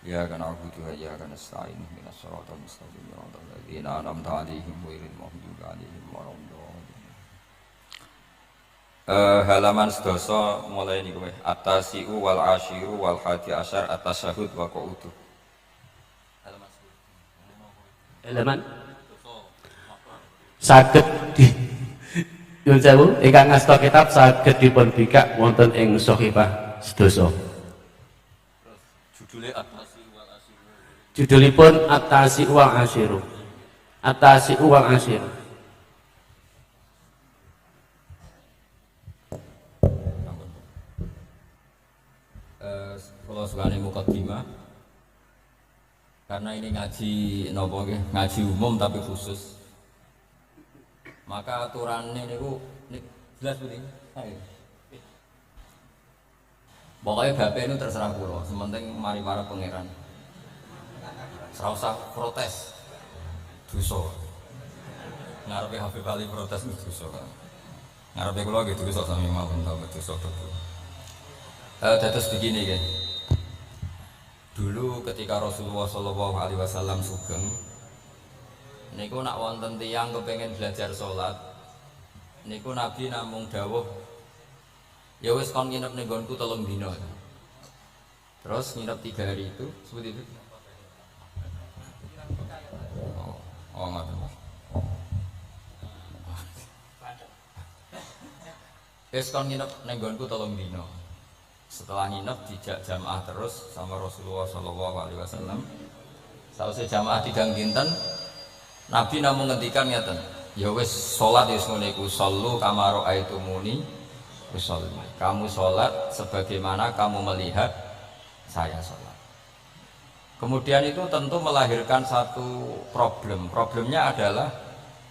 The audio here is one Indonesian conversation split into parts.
Iyyaka na'budu wa iyyaka nasta'in ihdinas siratal mustaqim siratal ladzina an'amta 'alaihim ghairil maghdubi 'alaihim waladdallin. Halaman sedasa mulai niku wae. At-tasi'u wal 'asyiru wal 11 at-tasyahhud wa qu'udu. Halaman saged di Yun sewu ingkang ngasta kitab saged dipun bikak wonten ing Shahifah sedasa. Judule At-tasi'u wal 'asyiru. Judulipun At-tasi'u wal 'asyiru. At-tasi'u wal 'asyiru. Kalau sekali mukadimah karena ini ngaji nopo nggih, ngaji umum tapi khusus. Maka aturannya niku jelas Bu. Pokoknya bapak itu terserah kula, sementing mari para pangeran. Ora usah protes. Dosa. Ngarepe Habib Ali protes dosa. Ngarepe kula gitu dosa sami mawon ta dosa betul. Dados begini kan. Dulu ketika Rasulullah Shallallahu Alaihi Wasallam sugeng, niku nak wonten tiyang kepengen belajar sholat, niku Nabi namung dawuh, ya wis kon nginep ning nggonku 3 dina. Terus nginep 3 hari itu, seperti itu. Oh ngoten. Wis kon nginep ning nggonku 3 dina. Setelah nginep dijak jamaah terus sama Rasulullah Shallallahu Alaihi Wasallam. Sausé jamaah tidang dinten, Nabi namung ngendikan ngeten, ya wis salat wis ngene iku sallu kama raaitumuni usolli. Kamu salat sebagaimana kamu melihat saya salat. Kemudian itu tentu melahirkan satu problem. Problemnya adalah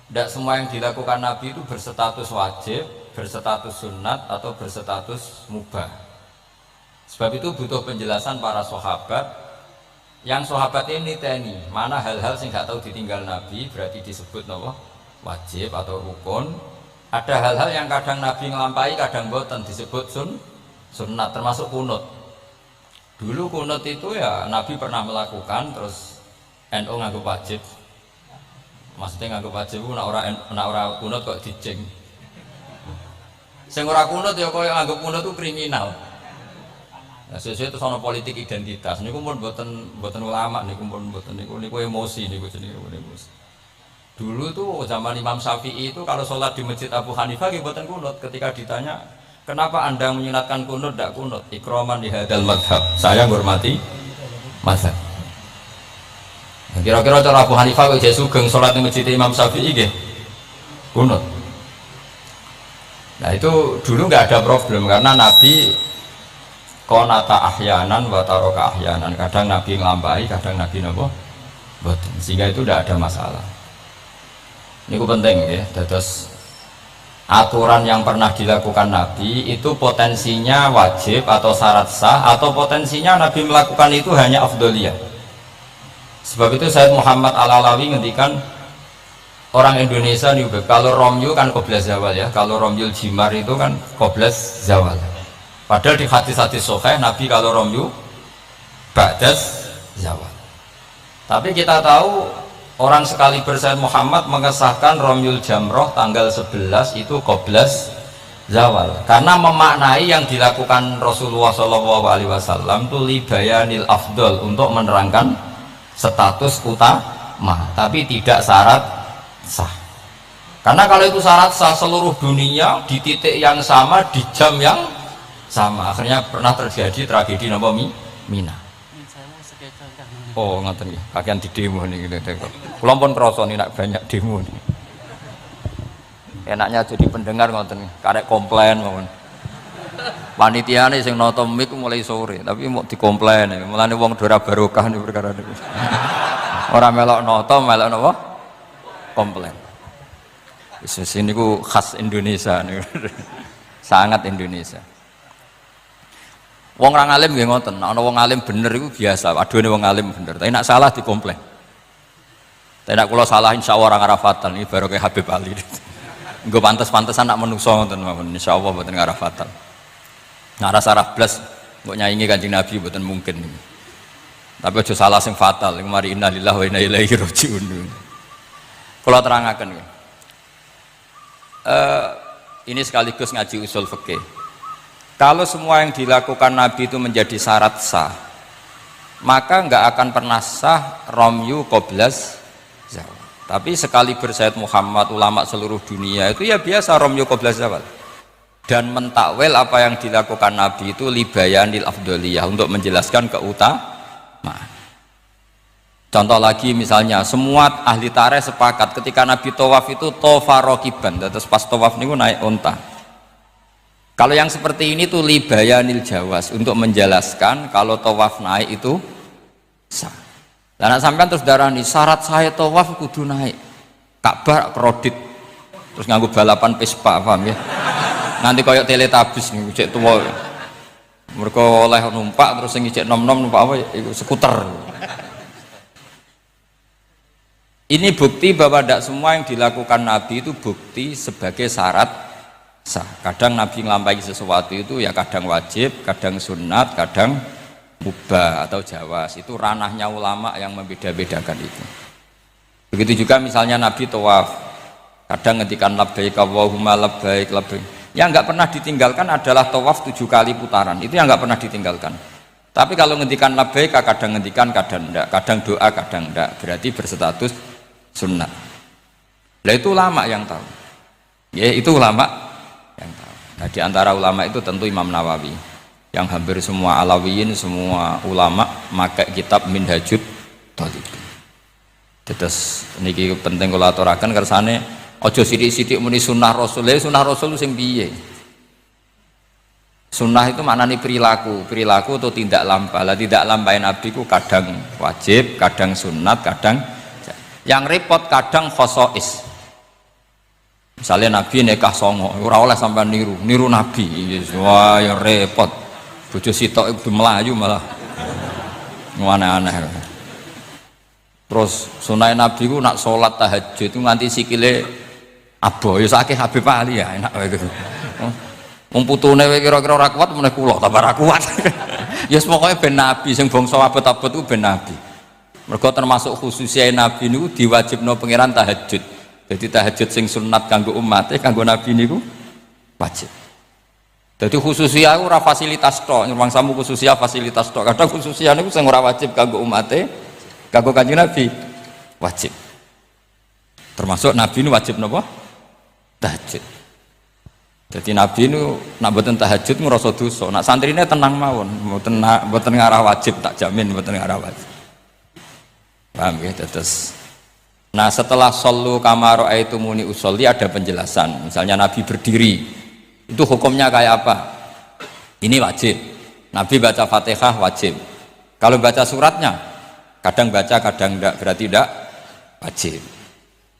tidak semua yang dilakukan Nabi itu berstatus wajib, berstatus sunat atau berstatus mubah. Sebab itu butuh penjelasan para sahabat. Yang sahabat ini teni mana hal-hal sing gak tahu ditinggal Nabi berarti disebut nopo wajib atau rukun. Ada hal-hal yang kadang Nabi ngelampahi, kadang boten disebut sunnat, termasuk kunut. Dulu kunut itu ya Nabi pernah melakukan, terus NU nganggep wajib. Maksudnya nganggep wajib itu nak ora kunut kok dijeng. Sing ora kunut ya koyo nganggep kunut itu kriminal. Nah, sesuai itu soal politik identitas. Niku pun buatan ulama, niku pun buatan niku emosi, niku jenenge emosi. Dulu tuh zaman Imam Syafi'i itu kalau sholat di masjid Abu Hanifah, buatan kunut. Ketika ditanya, kenapa anda menyunatkan kunut, tidak kunut? Ikroman di hadal madhab. Saya menghormati madhab. Nah, kira-kira cara Abu Hanifah kalau sugeng sholat di masjid Imam Syafi'i, kunut. Nah itu dulu nggak ada problem karena Nabi konata ahyanan wa taroka ahyanan, kadang Nabi ngelampai, kadang Nabi nopo boten, sehingga itu tidak ada masalah. Ini penting ya, terus aturan yang pernah dilakukan Nabi itu potensinya wajib atau syarat sah, atau potensinya Nabi melakukan itu hanya afdoliyah. Sebab itu Sayyid Muhammad Al-Alawi ngendikan orang Indonesia nih, kalau romyu kan qoblas zawal ya, kalau romyul jimar itu kan qoblas zawal. Padahal di hadis-hadis sahih Nabi kalau romyu ba'das zawal. Tapi kita tahu orang sekali Sayyid Muhammad mengesahkan romyul jamroh tanggal 11 itu qoblas zawal, karena memaknai yang dilakukan Rasulullah SAW itu libayanil afdol, untuk menerangkan status utama, tapi tidak syarat sah. Karena kalau itu syarat sah, seluruh dunia di titik yang sama, di jam yang sama, akhirnya pernah terjadi tragedi nama Mina. Oh ngoten ya, kakean di demo nih gitu. Kula pun krasa nih nak banyak demo nih. Enaknya jadi pendengar ngoten, karek komplain mawon. Panitiane sing nata mik mulai sore, tapi mau dikomplain. Mulane wong ora barokah nih perkara niku. Ora melok nata, melok napa? Komplain. Wis niku khas Indonesia niku. Sangat Indonesia. Wong orang alim nggih ngoten, ana wong alim bener iku biasa, aduhane wong alim bener. Tapi nak salah dikomplain. Tapi nak kula salah insyaallah ora ngarafatan, iki baru kayak Habib Ali. Nggo pantes-pantesan nak menungso ngoten mawon, insyaallah mboten ngarafatan. Nah rasa blas mbok nyaingi Kanjeng Nabi mboten mungkin. Tapi aja salah sing fatal. Mari innalillahi wa inna ilaihi rajiun. Kalau terangkan ini sekaligus ngaji usul fikih. Kalau semua yang dilakukan Nabi itu menjadi syarat sah, maka nggak akan pernah sah romyu qoblas zawal. Tapi sekali bersyahid Muhammad, ulama seluruh dunia itu ya biasa romyu qoblas zawal. Dan mentakwil apa yang dilakukan Nabi itu libayanil afdoliyah, untuk menjelaskan keutamaan. Contoh lagi misalnya semua ahli tarikh sepakat ketika Nabi tawaf itu tofa rokiban, terus pas tawaf niku naik unta. Kalau yang seperti ini tuh libayanil jawas, untuk menjelaskan kalau tawaf naik itu sah. Dan sampean terus darani syarat saya tawaf kudu naik Ka'bah kredit, terus nganggo balapan Vespa, paham ya? Nanti koyok teletabis nih cek tua. Mereka oleh numpak terus yang cek nom-nom numpak apa? Itu skuter. Ini bukti bahwa tidak semua yang dilakukan Nabi itu bukti sebagai syarat sah. Kadang Nabi ngelampaui sesuatu itu ya kadang wajib, kadang sunat, kadang mubah atau jawas. Itu ranahnya ulama yang membeda-bedakan itu. Begitu juga misalnya Nabi tawaf, kadang ngetikan labbaik Allahumma labbaik labbaik. Yang nggak pernah ditinggalkan adalah tawaf 7 kali putaran. Itu yang nggak pernah ditinggalkan. Tapi kalau ngetikan labbaik kadang ngetikan, kadang enggak, kadang doa, kadang enggak. Berarti berstatus sunnah. Nah itu ulama yang tahu. Ya itu ulama yang tahu. Nah di antara ulama itu tentu Imam Nawawi, yang hampir semua alawiyin, semua ulama pakai kitab Minhajut Thalibin. Terus niki penting kula aturaken kersane aja sithik-sithik muni sunnah Rasul. Sunnah Rasul sing piye? Sunnah itu maknanya perilaku atau tindak lampah. Lah tidak lampah Nabi ku kadang wajib, kadang sunat, kadang. Yang repot kadang khosois. Misalnya Nabi nikah songo, ora oleh sampai niru Nabi. Wah, yang repot. Bojo sitok itu melayu malah aneh-aneh. Terus sunai Nabi ku nak sholat tahajud itu nganti sikile abo, ya sakit Habib Ali ya enak gitu. Putune kira-kira ora kuat meneh kula tambah ora kuat. Ya pokoke ben Nabi sing bangsa abot-abot ku ben Nabi. Mergo termasuk khususnya Nabi niku diwajibno pangeran tahajud. Jadi tahajud sing sunat kanggo umate, kanggo Nabi niku wajib. Jadi khususnya ora fasilitas tok, nyuwangsamu khususnya fasilitas tok. Kadang khususnya niku sing ora wajib kanggo umate, kanggo Kanjeng Nabi wajib. Termasuk Nabi niku wajib napa? Tahajud. Jadi Nabi niku nak mboten tahajud ngrasa dosa. Nak santrine tenang mawon, mboten ngarah wajib, tak jamin mboten ngarah wajib. Paham ya? Terus nah setelah shollu kama ra'aitumuni usolli ada penjelasan. Misalnya Nabi berdiri itu hukumnya kayak apa? Ini wajib. Nabi baca Fatihah wajib. Kalau baca suratnya kadang baca kadang enggak, berarti enggak wajib.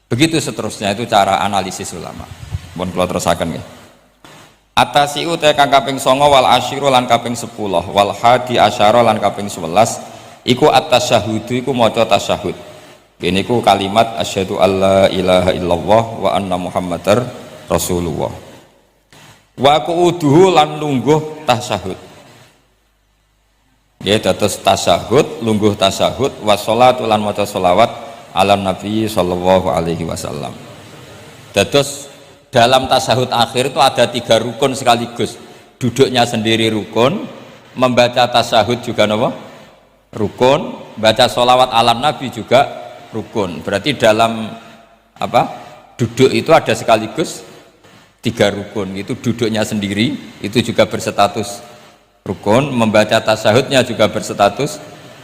Begitu seterusnya, itu cara analisis ulama. Mohon kula terusaken nggih. Atasiu te kang kaping 9 wal asyiru lan kaping 10 wal hadi asyara lan kaping 11 iku at-tasyahudu iku maca tasyahud. Ini ku kalimat asyhadu alla ilaha illallah wa anna muhammadar rasulullah. Wa qu'uduhu lan lungguh tasyahud. Ya dados tasyahud, lungguh tasyahud, wa sholatu lan maca sholawat ala nabi sallallahu alaihi wasallam. Dados dalam tasyahud akhir itu ada 3 rukun sekaligus. Duduknya sendiri rukun, membaca tasyahud juga napa? Rukun, baca sholawat alam Nabi juga rukun. Berarti dalam apa duduk itu ada sekaligus 3 rukun. Itu duduknya sendiri itu juga berstatus rukun, membaca tasyahudnya juga berstatus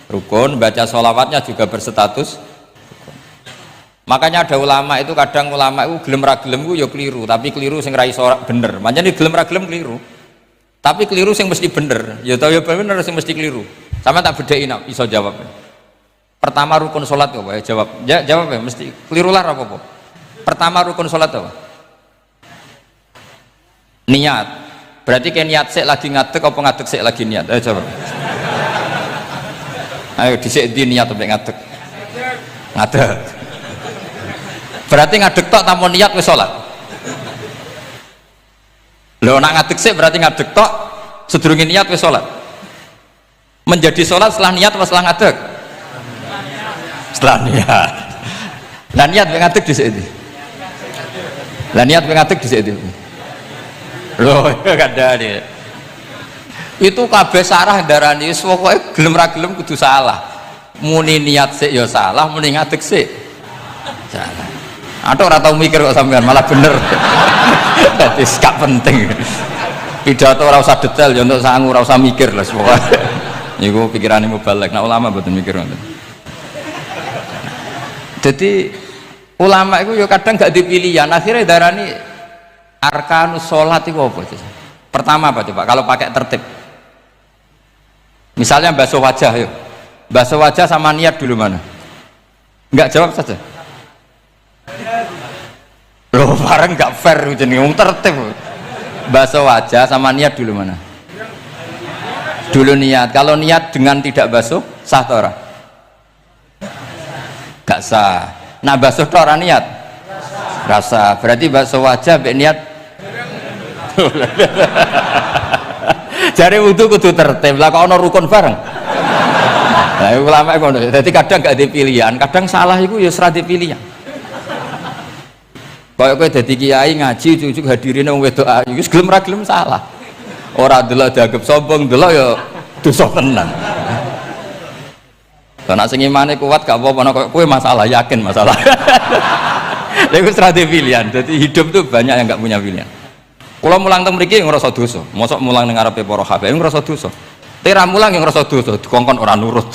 rukun, baca sholawatnya juga berstatus rukun. Makanya ada ulama itu kadang ulama itu gelem ra gelem ku ya keliru, tapi keliru sing ra iso bener. Makanya gelem ra gelem keliru. Tapi keliru sing mesti bener. Ya tau ya bener sing mesti keliru. Sama tak bedain iso jawab. Pertama rukun sholat apa ya jawab. Ya jawab ya mesti keliru lah apa-apa. Pertama rukun sholat apa? Niat. Berarti kayak niat sik lagi ngadeg apa ngadeg sik lagi niat? Ayo jawab. Ayo dhisik di niat sampai ngadeg. Ngadeg. Berarti ngadeg tok tanpa niat wis sholat. Lho nak ngadeg sik berarti ngadeg tok sedurunge niat wis sholat. Menjadi sholat setelah niat atau setelah ngadeg? setelah niat. Lah niat ngadeg dhisik itu. Lah niat ngadeg dhisik itu. Loh, kadane. Itu kabeh sarah darani wis pokoke gelem ra gelem kudu salah. Muni niat sik ya salah, muni ngadeg sik salah. Aduh ora tau mikir kok sampean malah bener. Dadi gak penting. Pidato ora usah detail ya untuk sangu ora usah mikir lah pokoke. Niku pikirane mubalek. Nah ulama mboten mikir ngoten. Jadi ulama itu ya kadang gak dipilihan, akhirnya darani arkanus sholat itu apa? Pertama apa coba? Kalau pakai tertib, misalnya basuh wajah, yuk basuh wajah sama niat dulu mana? Enggak jawab saja. Loh bareng gak fair jadi ngomong tertib. Basuh wajah sama niat dulu mana? Dulu niat. Kalau niat dengan tidak basuh sah atau ora? Gak sah. Nah basuh itu orang niat rasa berarti basuh wajah be niat. Jare wudu kudu tertib lah kok ono rukun bareng. Nah ulama ngono. Jadi kadang gak dipilihan, kadang salah itu ya serah dipilihan. Kayak kowe dadi kiai ngaji cucuk hadirin wong wedok ayu wis gelem ra gelem salah. Ora delok dianggap sombong, delok ya dosa tenan. Karena sing imane kuat gak apa-apa nek kowe masalah yakin masalah. Lha iku strategi pilihan. Jadi hidup tuh banyak yang gak punya pilihan. Kula mulang teng mriki ngrasa dosa. Mosok mulang ning ngarepe para habaib ngrasa dosa. Tera mulang yang ngrasa dosa, dikongkon ora nurut.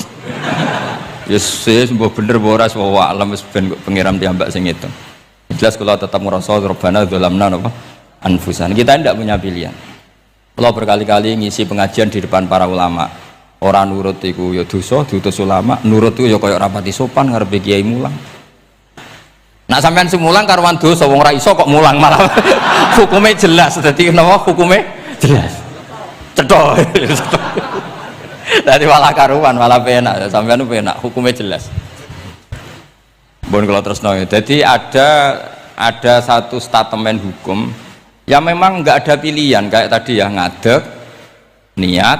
Yes, mbok bener mbok ora wa alam wis ben pengiram diambak sing itu. Jelas kula tetap ngrasa Rabbana dzalamna napa anfusan. Kita tidak punya pilihan. Kula berkali-kali ngisi pengajian di depan para ulama. Orang nurut itu ya dosa, diutus ulama. Nurut itu ya kaya rapati sopan ngarepe kiai mulang. Nak sampean semulang karuan dosa wong ra iso kok mulang malah hukume jelas. Dadi napa hukume jelas. Cetha. Dadi malah karuan malah penak sampean penak hukume jelas. Bon kalau terus nol. Jadi ada satu statement hukum yang memang nggak ada pilihan kayak tadi ya ngadeg, niat,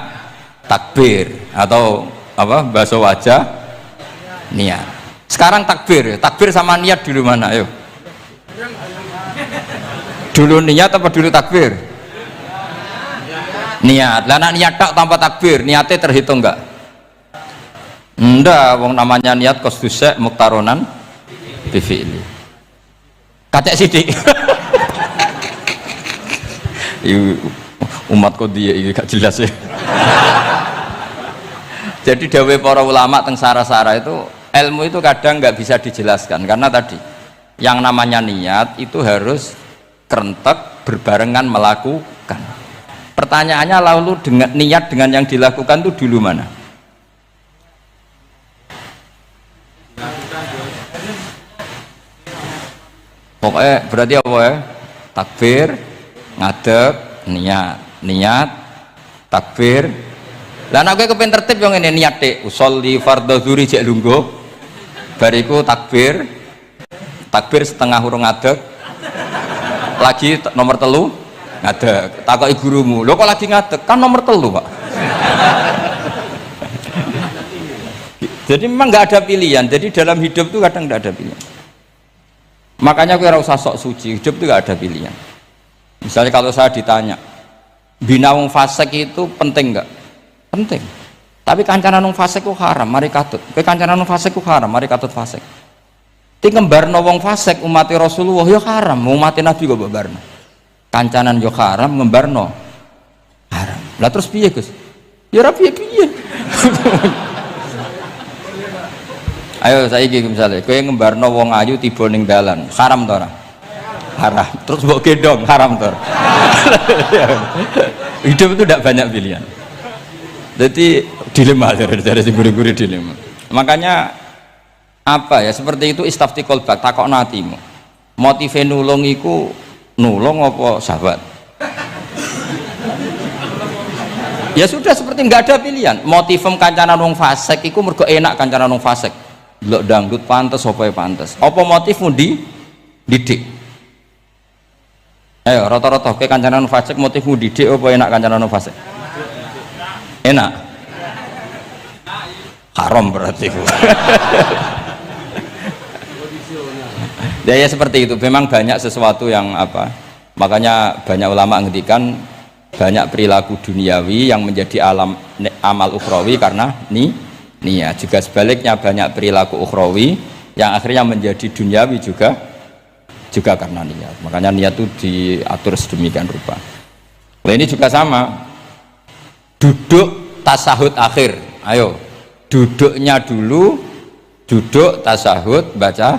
takbir atau apa basuh wajah niat. Sekarang takbir sama niat dulu mana ayo? Dulu niat apa dulu takbir? Niat. Lah niat tak tanpa takbir niatnya terhitung enggak? Enggak, wong namanya niat kosdusek muktaronan bifi'li. Kacek sidik. Umat kok dia ini gak jelas ya. Jadi dawe para ulama teng sara-sara itu ilmu itu kadang nggak bisa dijelaskan karena tadi yang namanya niat itu harus kerentek berbarengan melakukan. Pertanyaannya lalu dengan niat dengan yang dilakukan itu dulu mana? Pokoknya berarti apa ya? Takbir, ngadeg, niat, takbir. Lah nek kowe kepen tertib yo ngene niat tek usolli fardhu dzuri jek lungguh. Bariku takbir setengah urung ngadeg. Lagi nomor telu ngadeg. Takoki gurumu, "Lho kok lagi ngadeg? Kan nomor telu, Pak." Jadi memang nggak ada pilihan. Jadi dalam hidup itu kadang nggak ada pilihan. Makanya kowe ora usah sok suci. Hidup itu nggak ada pilihan. Misalnya kalau saya ditanya, bina wong fasik itu penting nggak? Penting. Tapi kancanan wong fasik ku haram, mari katut. Kowe kancanan wong fasik ku haram, mari katut fasik. Ti ngembarno wong fasik umat Rasulullah ya haram, umat Nabi kok mbarno. Kancanan yo haram, ngembarno haram. Lah terus piye, Gus? Ya ora piye-piye. Ayo saiki misale kowe ngembarno wong ayu tiba ning dalan, haram to ora? Haram. Terus mbok gendong, haram to. Hidup itu tidak banyak pilihan. Jadi dilema dari guru-guru dilema. Makanya apa ya seperti itu istafti kolbak takok natimu. Motive nulung iku nulung apa sahabat? Ya sudah seperti nggak ada pilihan. Motivem kancanan wong fasik iku mergo enak kancanan wong fasik. Delok dangdut pantes apa ya pantes. Apa motifmu didik? Ayo rata-rata ke kancanan wong fasik motifmu didik apa enak kancanan wong fasik? Enak. Haram berarti. Ya seperti itu. Memang banyak sesuatu yang apa? Makanya banyak ulama ngendikan banyak perilaku duniawi yang menjadi amal ukhrawi karena niat. Juga sebaliknya banyak perilaku ukhrawi yang akhirnya menjadi duniawi juga karena niat. Makanya niat itu diatur sedemikian rupa. Nah, ini juga sama. Duduk tasahud akhir. Ayo, duduknya dulu, duduk tasahud baca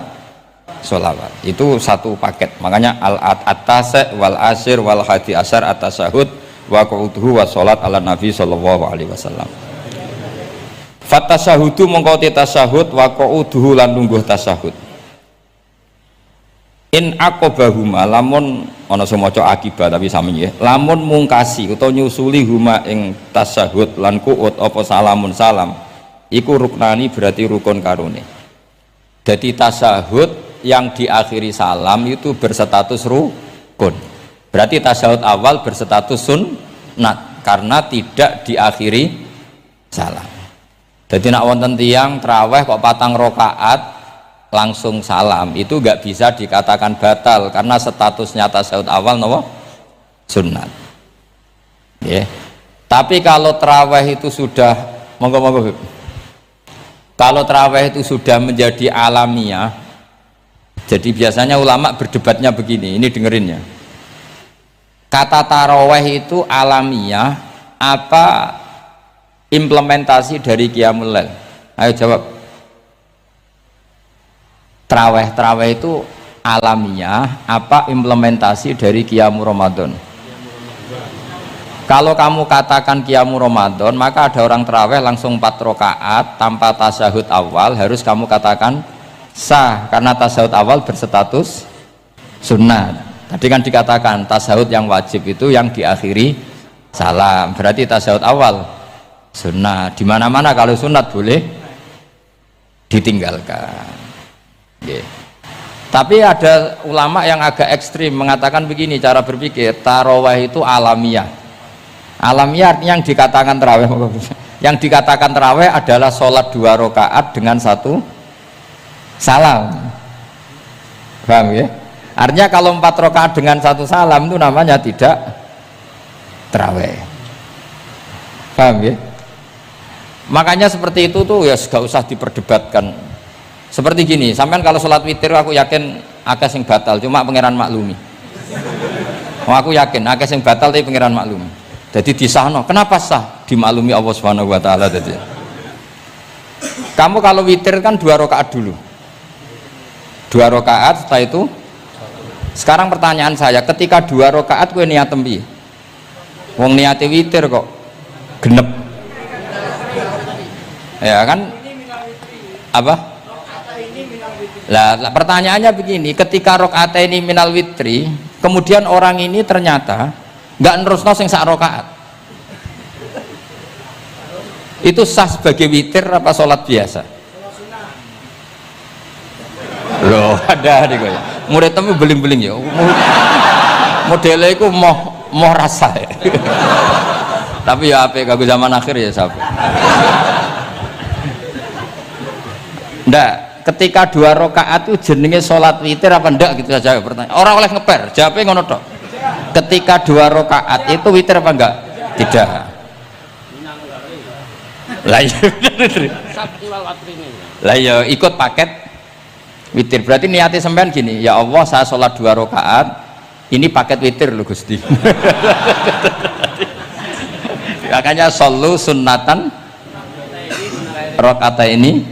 sholawat. Itu satu paket. Makanya al-atas wal asir wal hadi asar at-tasahud wa qu'uduhu wa sholat ala nabi sallallahu alaihi wasallam. Fatasahudu mengkoti tasahud wa qu'uduhu lan lungguh tasahud. In aqobahuma lamun ana sing maca akibat tapi sami nggih. Lamun mungkasi utawa nyusuli huma ing tasahud lan qu'ud apa salamun salam. Iku ruknani berarti rukun karone. Jadi tasahud yang diakhiri salam itu berstatus rukun. Berarti tasahud awal berstatus sunnat karena tidak diakhiri salam. Jadi nak wonten tiyang traweh kok 4 rakaat langsung salam itu nggak bisa dikatakan batal karena statusnya tasawuf awal nopo sunnat. Tapi kalau traweh itu sudah kalau traweh itu sudah menjadi alamiah, jadi biasanya ulama berdebatnya begini, ini dengerin ya. Kata taraweh itu alamiah apa implementasi dari Qiyamul Lail? Ayo jawab. Traweh itu alamiah apa implementasi dari Qiyamul Ramadan? Kalau kamu katakan Qiyamul Ramadan, maka ada orang traweh langsung 4 rakaat tanpa tasahud awal, harus kamu katakan sah karena tasahud awal berstatus sunnah. Tadi kan dikatakan tasahud yang wajib itu yang diakhiri salam, berarti tasahud awal sunnah. Di mana-mana kalau sunat boleh ditinggalkan. Tapi ada ulama yang agak ekstrim mengatakan begini cara berpikir, tarawih itu alamiah. Alamiah artinya yang dikatakan tarawih, yang dikatakan tarawih adalah sholat 2 rakaat dengan 1 salam. Paham ya? Artinya kalau 4 rakaat dengan 1 salam itu namanya tidak tarawih. Paham ya? Makanya seperti itu tuh ya gak usah diperdebatkan. Seperti gini, sampean kalau sholat witir aku yakin akeh sing batal, cuma pangeran maklumi. Aku yakin akeh sing batal tapi pangeran maklumi. Jadi disahno, kenapa sah? Dimaklumi Allah Subhanahu wa taala tadi. Kamu kalau witir kan 2 rakaat dulu. 2 rakaat setelah itu. Sekarang pertanyaan saya, ketika 2 rakaat kowe niat tembi. Wong niate witir kok genep. Ya kan? Apa? Lah pertanyaannya begini, ketika rakaat ini minal witri, kemudian orang ini ternyata nggak nerusno sing sak rakaat, itu sah sebagai witir apa sholat biasa? Loh ada nih kok, murid temu beling-beling ya, modelnya itu mau rasa ya. Tapi ya apa kagak zaman akhir ya sahabat. Ndak, ketika 2 rakaat itu jenenge sholat witir apa ndak gitu saja pertanyaan. Orang oleh ngeper, jawabnya ngono tok. Ketika 2 rakaat itu witir apa enggak? Tidak. Lah ya ikut paket witir. Berarti niatnya sampean gini, ya Allah saya sholat 2 rakaat, ini paket witir loh Gusti. Makanya shollu sunnatan rakaat ini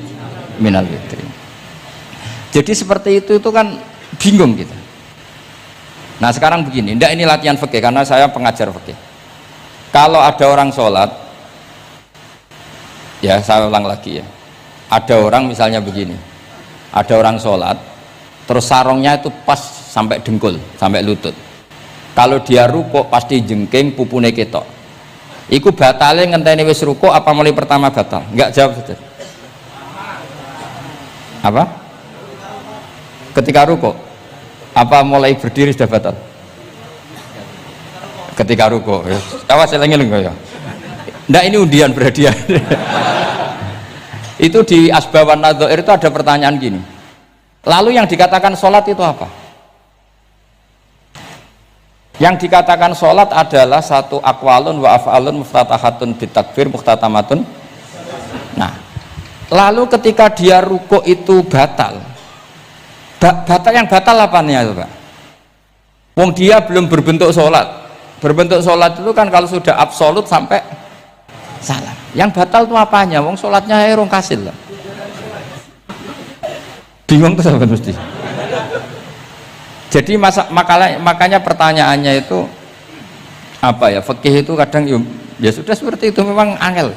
minal witri. Jadi seperti itu kan bingung kita. Nah sekarang begini, ndak ini latihan fikih karena saya pengajar fikih. Kalau ada orang sholat, ya saya ulang lagi ya, ada orang misalnya begini, ada orang sholat terus sarungnya itu pas sampai dengkul, sampai lutut. Kalau dia rukuk pasti jengking pupune ketok. Iku batale ngenteni wis rukuk apa mulai pertama batal? Enggak, jawab saja. Apa? Ketika rukuk apa mulai berdiri sudah batal? Ketika rukuk ya. Awas eling-eling ya. Ndak ini undian berhadiah. Itu di Asbawan Nadzair itu ada pertanyaan gini. Lalu yang dikatakan sholat itu apa? Yang dikatakan sholat adalah satu akwalun wa af'alun muftatahatun bitakbir muhtatamatun. Nah, lalu ketika dia ruku itu batal. Batal yang batal apanya itu Pak? Wong dia belum berbentuk sholat. Berbentuk sholat itu kan kalau sudah absolut sampai salam. Yang batal itu apanya? Wong sholatnya erong kasil lah. Bingung tuh sampai mesti. Jadi makanya pertanyaannya itu apa ya? Fikih itu kadang ya sudah seperti itu, memang angel.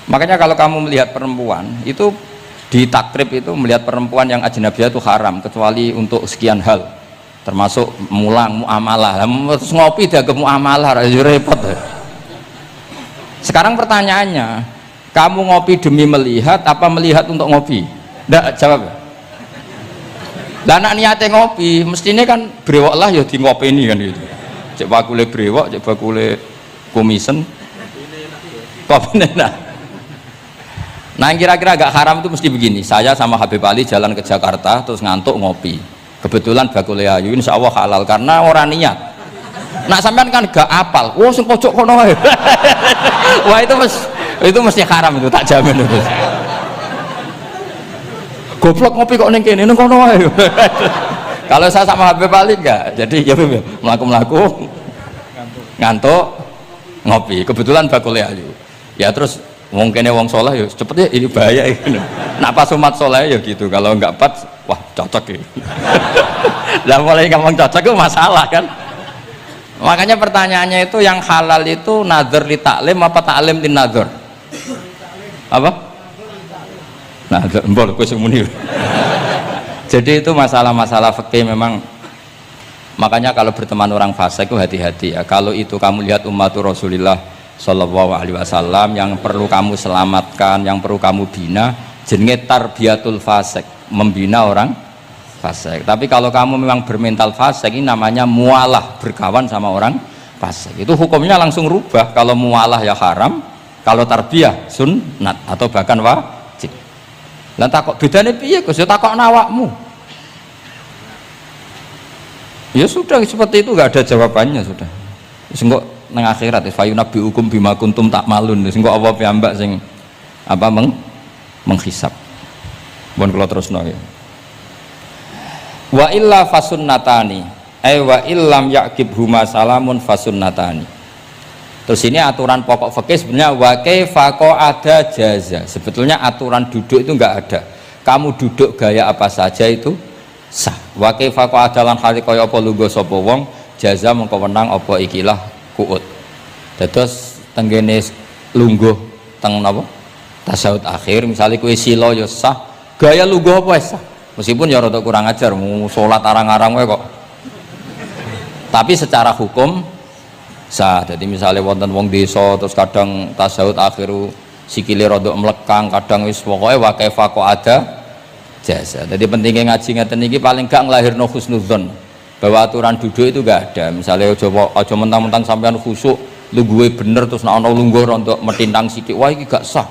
Makanya kalau kamu melihat perempuan itu di takrib itu melihat perempuan yang ajnabiyah itu haram kecuali untuk sekian hal, termasuk mulang muamalah. Terus ngopi dia ke muamalah repot. Sekarang pertanyaannya, kamu ngopi demi melihat apa melihat untuk ngopi? Nggak jawab. Lah anak niate ngopi, mestinya kan brewok lah ya di ngopi ini kan gitu. Cek bakule brewok, cek bakule komisen. Kopi enak. Nah yang kira-kira agak haram itu mesti begini. Saya sama Habib Ali jalan ke Jakarta terus ngantuk ngopi. Kebetulan bakule ayu, insya Allah halal karena orang niat. Nak sampean kan gak apal. Wah sing pojok kono wae. Wah itu mesti haram itu, tak jamin itu. Goblok ngopi kok ning kene ning kono wae. Kalau saya sama Habib Ali enggak. Jadi ya mlaku-mlaku ngantuk ngopi. Kebetulan bakule ayu. Ya terus wong kene wong saleh ya cepet ya ini bahaya iki. Nak pas umat saleh ya gitu. Kalau enggak pas wah cocok iki. Lah mulai ngomong cocok itu masalah kan. Makanya pertanyaannya itu yang halal itu nazar li taklim apa taklim li nazar? Apa? Nah, mbol kowe sing muni. Jadi itu masalah-masalah fikih memang. Makanya kalau berteman orang fasik itu hati-hati ya. Kalau itu kamu lihat ummatur Rasulillah sallallahu alaihi wasallam yang perlu kamu selamatkan, yang perlu kamu bina, jenenge tarbiyatul fasik, membina orang fasik. Tapi kalau kamu memang bermental fasik, ini namanya mualah, berkawan sama orang fasik. Itu hukumnya langsung rubah. Kalau mualah ya haram, kalau tarbiyah sunnat atau bahkan wajib. Lah takok bedane piye Gus? Ya takokno awakmu. Ya sudah seperti itu, enggak ada jawabannya sudah. Wis engko nang akhirat fayunabbi hukum bima kuntum tak malun. Wis engko apa piyambak sing apa menghisab. Mohon kula terusno ya. Wa illa fasunnatani. Wa illam yaqib huma salamun fasunnatani. Terus ini aturan pokok fikih sebenarnya wa kaifa ada jaza. Sebetulnya aturan duduk itu enggak ada. Kamu duduk gaya apa saja itu sah. Wa kaifa ada lan hali kaya apa lungguh sapa wong jaza mengko wenang apa ikilah kuut. Dados tenggene lungguh teng napa? Tasyahud akhir misalnya kowe sila ya sah. Gaya lungguh apa sah? Meskipun ya rada kurang ajar mau salat arang-arang wae kok. Tapi secara hukum sah. Jadi misalnya wonten wong desa terus kadang tasyahud akhiru sikile rada mlekang, kadang wis pokoke wa kaifa ada jasa. Jadi pentingnya ngaji ngeten iki paling gak nglahirno husnudzon bahwa aturan duduk itu gak ada. Misalnya aja mentang-mentang sampean khusuk lungguhe bener terus nek ana lungguh untuk metintang sithik wah iki gak sah.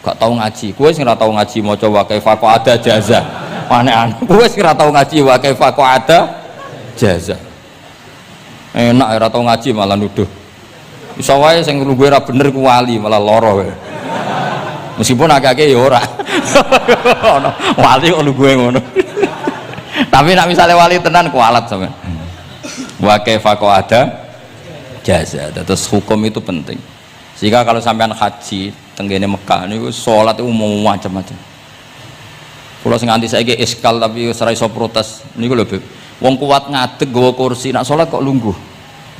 Gak tau ngaji. Kowe sing ora tau ngaji maca wa kaifa ada jaza. Aneh-aneh. Kowe sing ora tau ngaji wa kaifa ada jaza. Enak ora tau ngaji malah nuduh. Iso wae sing lungguhe ora bener ku wali malah lara wae. Meskipun agak-agak ya ora. Ono wali kok lungguhe ngono. Tapi nek misale wali tenan kualat sampean. Wa kaifa ada jaza. Terus hukum itu penting. Sehingga kalau sampean haji tenggene Mekah niku salat umum macam-macam. Kula sing nganti saiki iskal tapi ora iso protes niku lho, Beb. Wong kuat ngadeg gawa kursi nak salat kok lungguh.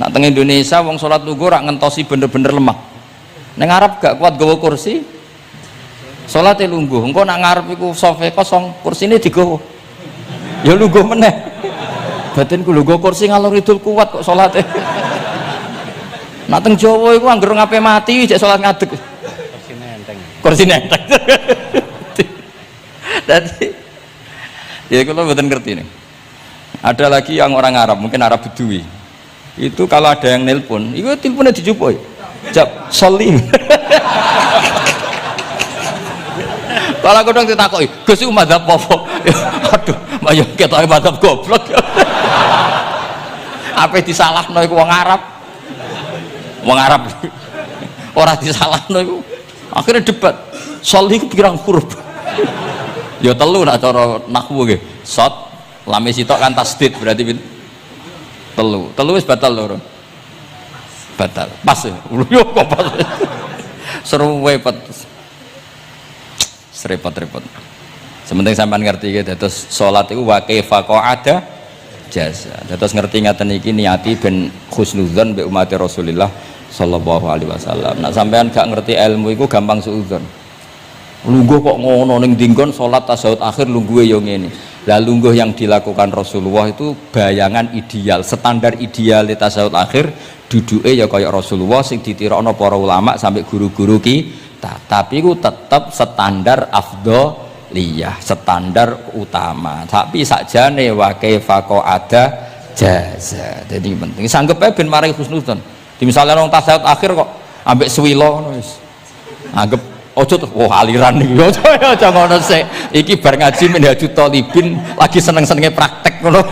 Nak teng Indonesia wong salat lungguh rak ngentosi bener-bener lemah. Ning Arab gak kuat gawa kursi. Salate lungguh. Engko nak ngarep iku sofa kosong, kursine digawa. Ya lungguh meneh. Batinku lungguh kursi ngalor idul kuat kok salate. Nak teng Jawa iku anggere ngape mati jek salat ngadeg. Kursine enteng. Kursine enteng. Dadi ya kula mboten ngerti nih. Ada lagi yang orang Arab, mungkin Arab Bedui. Itu kalau ada yang nelpon, itu teleponnya dijupuk. Jawab, "Sholli." Kalau aku dong ditakoki, Gus iku madzhab apa? Aduh, mbak yo ketoke madzhab goblok. Apa disalahno iku wong Arab? Wong Arab. Ora disalahno iku. Akhirnya debat. Sol iku pirang huruf? Ya telu nak cara nahwu nggih. Shad, lam sitok kan tasdid berarti telu. Telu wis batal lho. Batal. Pas ya. Yo kok pas. Seru wepet. Serepot-repot. Sementing sampean ngerti gitu. Terus salat itu wa kaifa qa'ada jasa. Terus ngerti ngaten iki niati ben husnudzon be umat Rasulullah sallallahu alaihi wasallam. Nah sampean gak ngerti ilmu iku gampang suudzon. Lungguh kok ngono ning dinggon salat tasyahud akhir lungguhe yo ngene. Lah lungguh yang dilakukan Rasulullah itu bayangan ideal, standar ideal tasyahud akhir duduke ya kaya Rasulullah sing ditirakno para ulama sampai guru-guru kita. Tapi ku tetap standar afdholiyah, standar utama. Tapi sakjane wa kaifa ada jaza. Jadi penting sanggep ae ben mari husnudzon. Di misalnya orang tasyahud akhir kok ambek swilo ngono wis. Anggap ojo tuh, aliran nih, ojo ngono sih. Iki bar ngaji Minhajut Thalibin lagi seneng-senenge praktek ngono.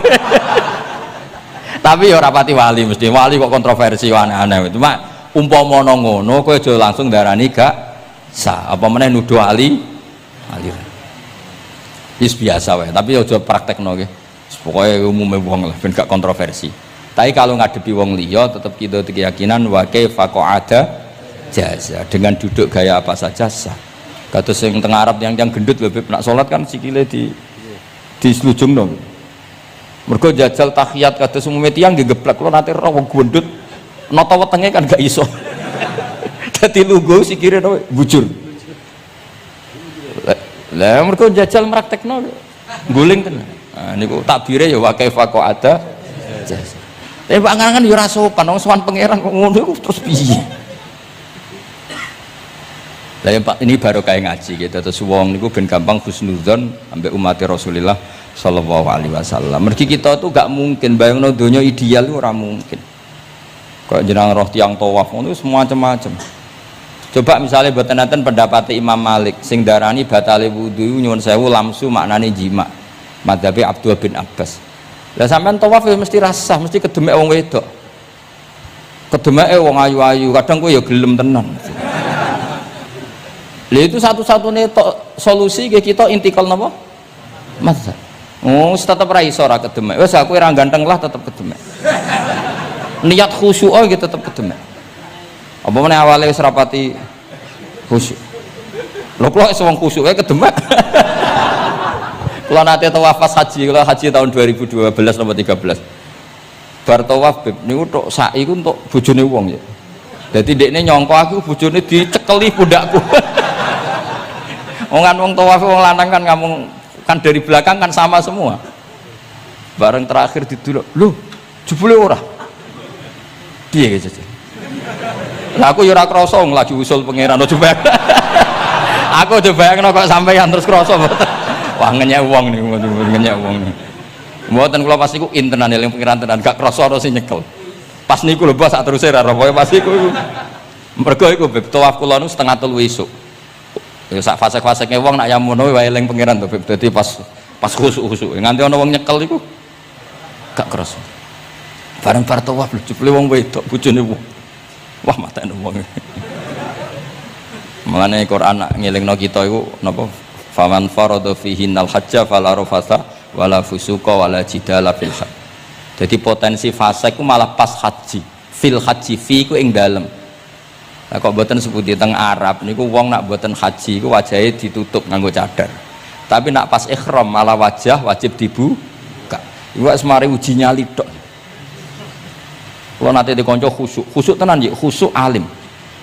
Tapi ya ora pati wali mesti. Wali kok kontroversi aneh-aneh. Cuma umpama ngono kowe aja langsung darani gak sah. Apa meneh nuduh aliran. Wis biasa wae, tapi aja praktekno nggih. Pokoke umume wong lah ben gak kontroversi. Tapi kalau ngadepi wong liya tetap kita keyakinan wa kaifa qa'ada jaza dengan duduk gaya apa saja sah. Kados sing teng Arab yang gendut lho nak salat kan sikile di slujungno. Mergo jajal tahiyat kados umume tiyang nggih geblek kula nate ora wong gendut nata wetenge kan gak iso. Dadi lungguh sikire bujur. Lah mergo jajal praktekno guling tenan. Nah niku takbire ya wa kaifa qa'ada jaza. Tapi Pak Ngangan ya ora sopan, wong sowan pangeran kok ngono iku terus piye? Lah ya Pak, ini baru kayak ngaji gitu. Terus wong niku ben gampang husnudzon ambek umat Rasulullah sallallahu alaihi wasallam. Mergi kita tuh gak mungkin bayangno donya ideal ora mungkin. Kok jeneng roh tiyang tawaf ngono semua macam-macam. Coba misalnya boten enten pendapat Imam Malik sing darani batale wudu nyuwun sewu lamsu maknane jima. Madzhabe Abdullah bin Abbas. Lah sampean tawaf ya mesti rasah, mesti kedemek wong wedok. Kedemeke wong ayu-ayu, kadang kowe ya gelem tenan. Lha itu satu-satunya solusi kita intikal napa? Mazhab. Oh, tetep ra iso ra kedemek. Wis aku ora ganteng lah tetep kedemek. Niat khusyuk gitu tetep kedemek. Apa meneh awale wis rapati khusyuk. Lho kok wis wong khusyuke kedemek. Kula nate tawaf pas haji, kula haji tahun 2012 nomor 13. Bar tawaf beb niku tok sak iku untuk bojone wong ya. Dadi ndekne nyangka aku bojone dicekeli pundakku. Wong tawaf wong lanang kan ngomong kan dari belakang kan sama semua. Bareng terakhir didelok, lho jebule ora. Piye gitu. Lah aku ya ora krasa lagi usul pangeran coba. Aku coba bayangno kok sampeyan terus krasa mboten. Wah ngenyek wong niku, ngenyek wong niku. Mboten kula pas iku intenan eling pangeran tenan gak krasa ana sing nyekel. Pas niku lho bos sak teruse ra pokoke pas iku. Mergo iku beb tawaf kula niku setengah 3 esuk. Ya sak fase-faseke wong nak yamono wae eling pangeran to beb. Dadi pas khusuk-khusuk. Nganti ana wong nyekel iku gak krasa. Bareng bar tawaf lho jebule wong wedok bojone wong. Wah matane wong. Mulane Quran ngelingno kita iku napa? Faman farada fihinnal hajja fala rafasa wala fusuqa wala jidala fil hajj. Jadi potensi fase ku malah pas haji. Fil haji fi ku ing dalem. Lah kok mboten sebuti teng Arab niku wong nak mboten haji iku wajahe ditutup nganggo cadar. Tapi nak pas ihram malah wajah wajib dibuka. Iku wis mari uji nyali tok. Kula nate dikonco khusuk. Khusuk tenan nggih, khusuk alim.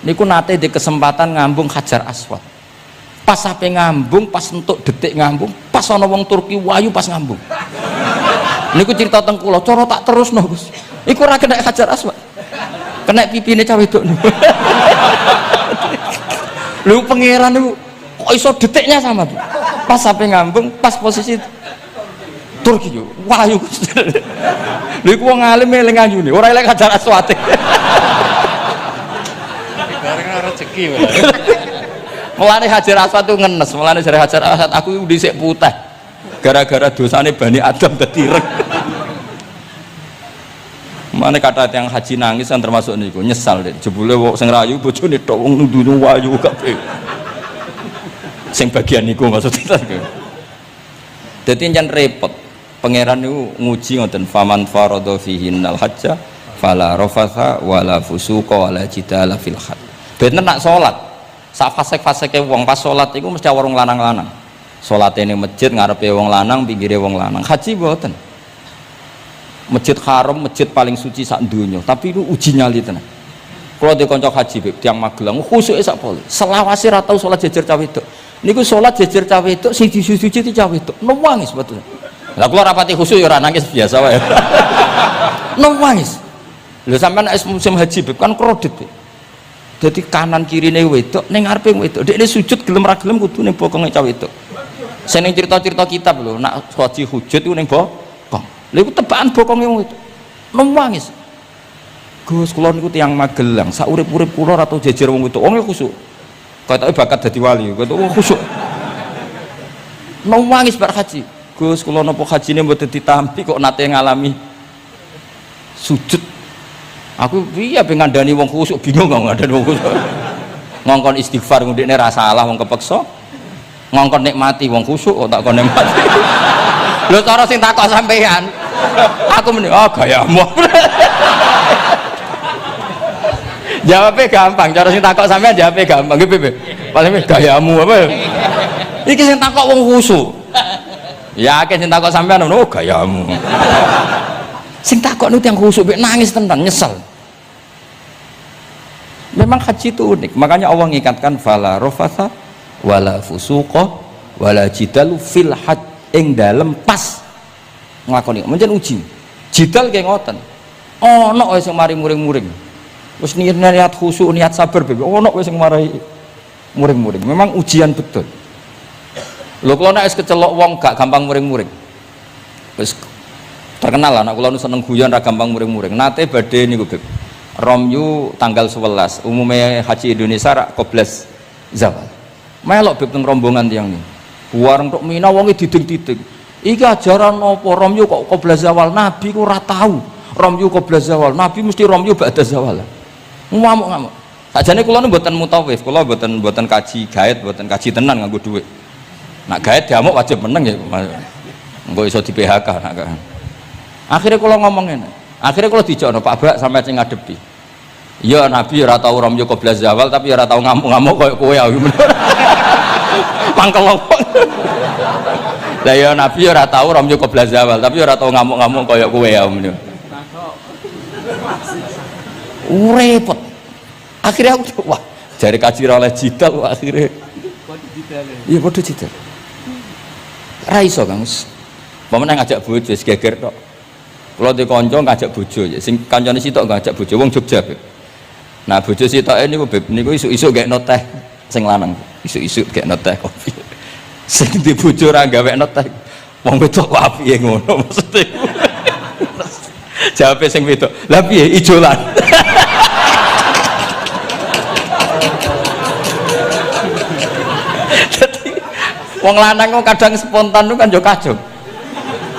Niku nate di kesempatan ngambung Hajar Aswad. Pas sampai ngambung, pas entuk detik ngambung, pas ana wong Turki wayu pas ngambung. Niku cerita teng kula, cara tak terusno Gus. Iku ora kena Hajar Aswad. Kena pipine cah wedok niku. Lho pangeran niku kok iso detiknya sama tuh. Pas sampai ngambung, pas posisi Turki yo wayu Gus. Lho iku wong alim eling ayune, ora eling Hajar Aswad. Bareng rezeki wae. Mulane Hajar Aswad itu ngenes, mulane dari Hajar Aswad aku dhisik putih. Gara-gara dosane Bani Adam dadi ireng. Mulane kata yang haji nangis kan termasuk niku, nyesal deh. Jebule wong sing rayu bojone tok wong nundune wayu kabeh. Sing bagian niku maksudnya. Dadi jan repot. Pangeran niku nguji ngoten faman farada fihinnal hajja fala rafatha wala fusuqa wala jidala fil hajj. Bener nak salat. Sak fasek-faseke wong pas salat iku mesti warung lanang-lanang. Salate ning masjid ngarepe wong lanang, pinggire wong lanang. Haji mboten. Masjid Haram, masjid paling suci sak donya, tapi itu uji nyali tenan. Kalau di kanca haji beb tiang Magelang khusuke sak pol. Selawase ra tau salat jejer cah wedok. Niku salat jejer cah wedok sing disuci cah wedok. Nangis betul. Lah kula rapati khusyuk ya ora nangis biasa wae. Nangis. Lho sampean musim haji beb kan kredit. Dadi kanan kirine wedok ning ngarepe wedok. Dekne sujud gelem ra gelem kudu ning bokonge cah wedok. Sing ning cerita-cerita kitab lho, nak haji hujud iku ning bokong. Lha iku tebakan bokonge wong itu. Nangis. Gus kula niku tiyang Magelang, sak urip-urip kula ora tau jejer wong itu. Wong khusyuk. Katoke bakat dadi wali, katoke wong khusyuk. Nangis bar haji. Gus kula napa hajine mboten ditampi kok nate ngalami sujud. Aku piye ben ngandani wong khusyuk bingung kok ngandani wong khusyuk. Ngongkon istighfar ndekne ra salah wong kepeksa. Ngongkon nikmati wong khusyuk kok tak kon nikmati. Lho cara sing takok sampean. Aku meni gayamu. Jawabnya gampang, cara sing takok sampean jawabnya gampang. Nggih piye? Paling gayamu apa ya? Iki sing takok wong khusyuk. Ya akeh sing takok sampean ngono gayamu. Sing takok niku tiyang khusyuk nangis tenan, nyesel. Memang haji itu unik, makanya Allah ngikatkan fala rafatha wala fusuqa wala jidalu fil hajj ing dalem pas nglakoni mencen uji jidal kayak ngoten ono wae sing mari muring-muring wis niat khusyuk niat sabar bebe ono wae sing mari muring-muring memang ujian betul lho kula nek wis kecelok wong gak gampang muring-muring wis terkenal anak kula nu seneng guyon ra gampang muring-muring nate badhe niku beb Romyu tanggal 11 umumnya haji Indonesia rak koblas zawal melok beb teng rombongan tiyang niku warung tok Mina wonge diding-diding. Iki ajaran apa Romyu kok qobla zawal Nabi ku ora tahu. Romyu qobla zawal Nabi mesti Romyu ba'da zawal. Ngamuk-ngamuk. Sajane kula niku mboten mutawif, kula mboten kaji gaet, mboten kaji tenan nganggo dhuwit. Nak gaet diamuk wajib meneng ya. Engko iso di PHK nak. Akhire kula ngomong ngene. Akhire kula dijokno Pak Bak sampe sing ngadepi. Ya Nabi ora tahu Romyu qobla zawal tapi ora tahu ngamuk-ngamuk koyo kowe ya. Mangkel opo. Lah ya Nabi ora tau Romyu qobla zawal, tapi ora tau ngamuk-ngamuk kaya kowe ya men. Repot. Akhirnya aku wah, jare kaji oleh jidal akhirnya. Iya padha jidal. Ra iso Kang. Pamane ngajak bojo wis geger tok. Kula di kanca ngajak bojo, sing kancane sitok ngajak bojo wong Jogja. Nah bojo sitoke niku isuk-isuk gekno teh sing lanang. Isuk-isuk gekno teh kopi. Sing di bojo ora gawekno teh. Wong wedok kok apike ngono maksude. Jawabe sing wedok, "Lah piye ijolan?" Dadi wong lanang kok kadang spontan kan yo kacau.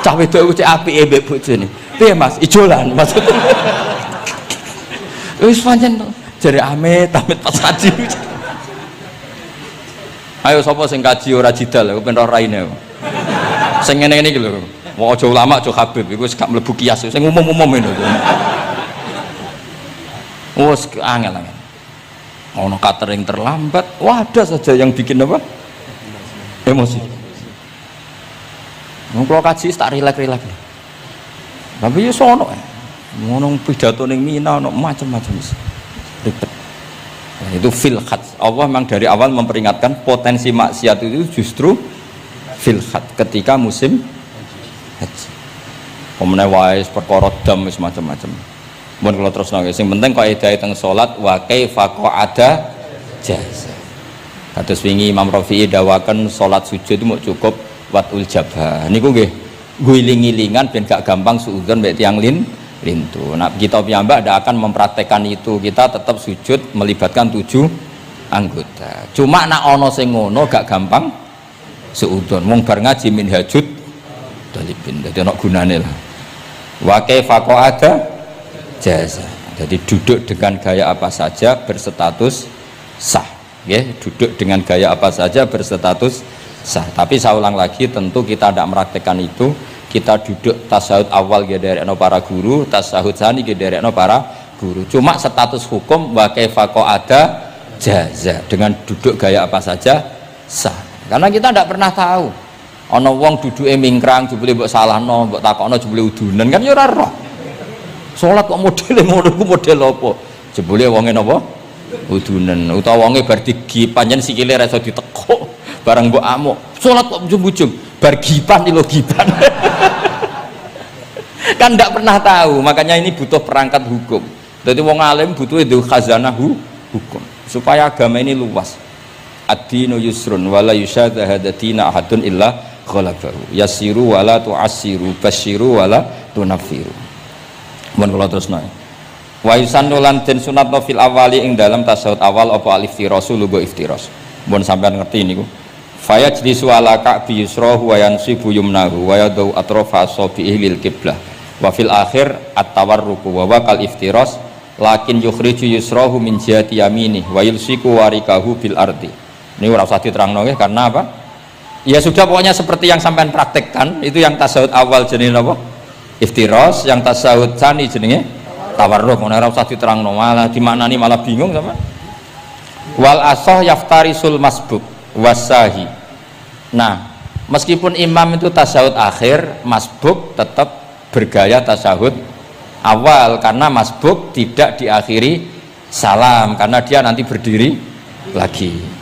Cah wedok iku cek apike mbek bojone. Piye Mas, ijolan maksudnya. Wis pancen jare amit pas haji. Ayo sapa sing kaji ora jidal aku ben ora raine. Sing ngene-ngene iki lho. Wong aja ulama aja Habib iku wis gak mlebu kias sing umum-umum ngono. Wes angel-angel. Ono catering terlambat, wah ada saja yang bikin apa? Emosi. Wong kula kaji tak rileks-rileks. Tapi yo sono. Ngono pidato ning Mina ono macam-macam wis. Ribet. Nah, itu fil hajj. Allah memang dari awal memperingatkan potensi maksiat itu justru fil hajj ketika musim haji. Pemene wae perkara dam wis macam-macam. Mun kula terusno nggih sing penting kaidah teng salat wa kaifa qa'ada jaza. Kados wingi Imam Rafi'i dawaken salat sujud itu mau cukup watul jabah. Niku nggih guling-gilingan ben gak gampang suudzon mbek tiyang lintu. Nah, kita piyambak tidak akan mempraktekkan itu. Kita tetap sujud melibatkan 7 anggota. Cuma nak ono sing ngono gak gampang seudon. Wong bar ngaji minhajud talibin. Dadi ono gunane lah. Wa kaifa qa'ada jaza. Jadi duduk dengan gaya apa saja berstatus sah. Ya, duduk dengan gaya apa saja berstatus sah. Tapi saya ulang lagi, tentu kita tidak meraktekkan itu. Kita duduk tasahud awal gederekno para guru, tasahud sani gederekno para guru. Cuma status hukum wa kaifa qa'ada jaza, dengan duduk gaya apa saja sah. Karena kita tidak pernah tahu. Ana wong duduke mingkrang jebule mbok salahno, mbok takokno jebule udunen kan ya ora roh. Salat kok modele ngono ku model apa? Jebule wonge napa? Udunen. Utawa wonge bar digi pancen sikile ra iso ditekuk, bareng mbok amuk. Salat kok ujung-ujung bar gipan lho gipan. Kan tidak pernah tahu, makanya ini butuh perangkat hukum. Jadi wong alim butuh itu khazanah hukum supaya agama ini luas. Ad-dinu yusrun wala yusyadha hadatina ahadun illa ghalabahu. Yasiru wala tu'assiru basyiru wala tunaffiru. Mun kula terusno. Wa yusannu lan den sunatno fil awali ing dalam tasawuf awal apa al-iftirasu lugo iftiras. Mun sampean ngerti niku. Fayajlisu ala ka'bi yusrahu wa yansibu yumnahu wa yadau atrafa asabihi lil qiblah. Wa fil akhir at-tawarruku wa kal iftiras lakin yukhriju yusrahu min jihati yamini wa yulsiku warikahu bil ardi. Ini ora usah diterangno nggih, karena apa? Ya sudah, pokoknya seperti yang sampean praktekkan, itu yang tasawuf awal jenenge napa? Iftiras, yang tasawuf tsani jenenge tawarruk. Ora usah diterangno, malah dimaknani malah bingung sama. Wal asah yaftarisul masbuk wasahi. Nah, meskipun imam itu tasawuf akhir, masbuk tetap bergaya tasawuf awal, karena masbuk tidak diakhiri salam, karena dia nanti berdiri lagi.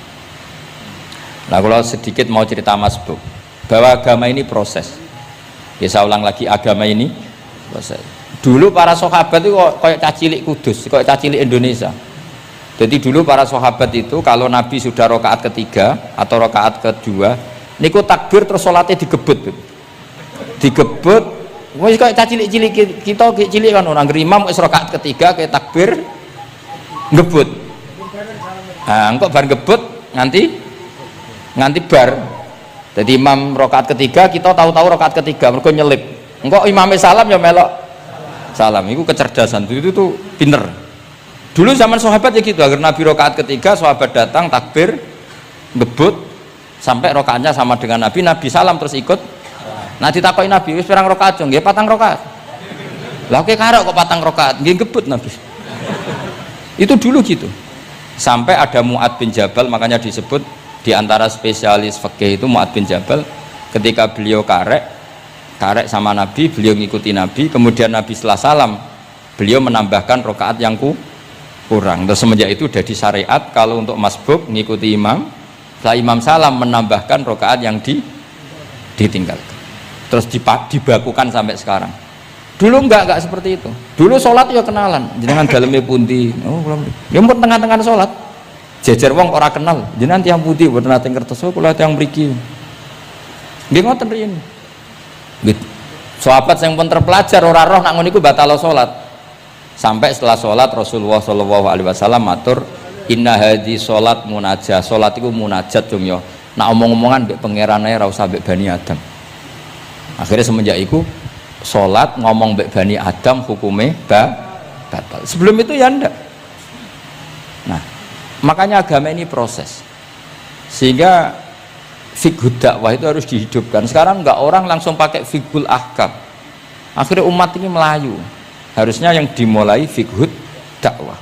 Nah, kalau sedikit mau cerita masbuk, bahwa agama ini proses. Ya, saya ulang lagi, agama ini proses. Dulu para sahabat itu kayak cacilik Kudus, kayak cacilik Indonesia. Jadi dulu para sahabat itu kalau Nabi sudah rakaat ketiga atau rakaat kedua, niku takbir terus sholatnya digebut, digebut. Wis kayak cacilik-cilik kita cilik kan orang imam wis rakaat ketiga kayak takbir ngebut. Nah, engkau bar ngebut nganti bar. Jadi imam rakaat ketiga, kita tahu-tahu rakaat ketiga mergo nyelip. Engkau imamnya salam ya melok salam. Itu kecerdasan, itu tuh pinter. Dulu zaman sahabat ya gitu, agar Nabi rakaat ketiga sahabat datang takbir ngebut sampai rakaatnya sama dengan Nabi, Nabi salam terus ikut. Nah ditakoki Nabi, wis pirang rakaat? Nggih 4 rakaat. Lah oke karo kok 4 rakaat, nggih ngebut Nabi. Itu dulu gitu. Sampai ada Mu'ad bin Jabal, makanya disebut di antara spesialis fikih itu Mu'ad bin Jabal, ketika beliau karek sama Nabi, beliau ngikuti Nabi, kemudian Nabi setelah salam beliau menambahkan rakaat yang kurang. Terus semenjak itu udah di syariat kalau untuk masbuk ngikuti imam, setelah imam salam menambahkan rakaat yang ditinggalkan. Terus dibakukan sampai sekarang. Dulu enggak seperti itu. Dulu sholat ya kenalan, jenengan dalamnya pundi. Oh, belum. Ya pun tengah-tengah sholat. Jejer wong ora kenal. Jenengan tiyang pundi mboten nate ngertos kula tiyang mriki. Nggih ngoten riyen. Nggih. Sahabat yang pun terpelajar ora roh nak ngono iku batal sholat. Sampai setelah sholat Rasulullah SAW matur inna hadhi sholat munajah. Sholat itu munajat dong ya. Nak omong-omongan mbek pangeran ae ora usah mbek Bani Adam. Akhirnya semenjak itu sholat ngomong mbek Bani Adam hukumnya batal. Sebelum itu ya ndak. Nah, makanya agama ini proses. Sehingga fiqhud dakwah itu harus dihidupkan. Sekarang enggak orang langsung pakai fiqhul ahkam. Akhirnya umat ini melayu. Harusnya yang dimulai fiqhud dakwah.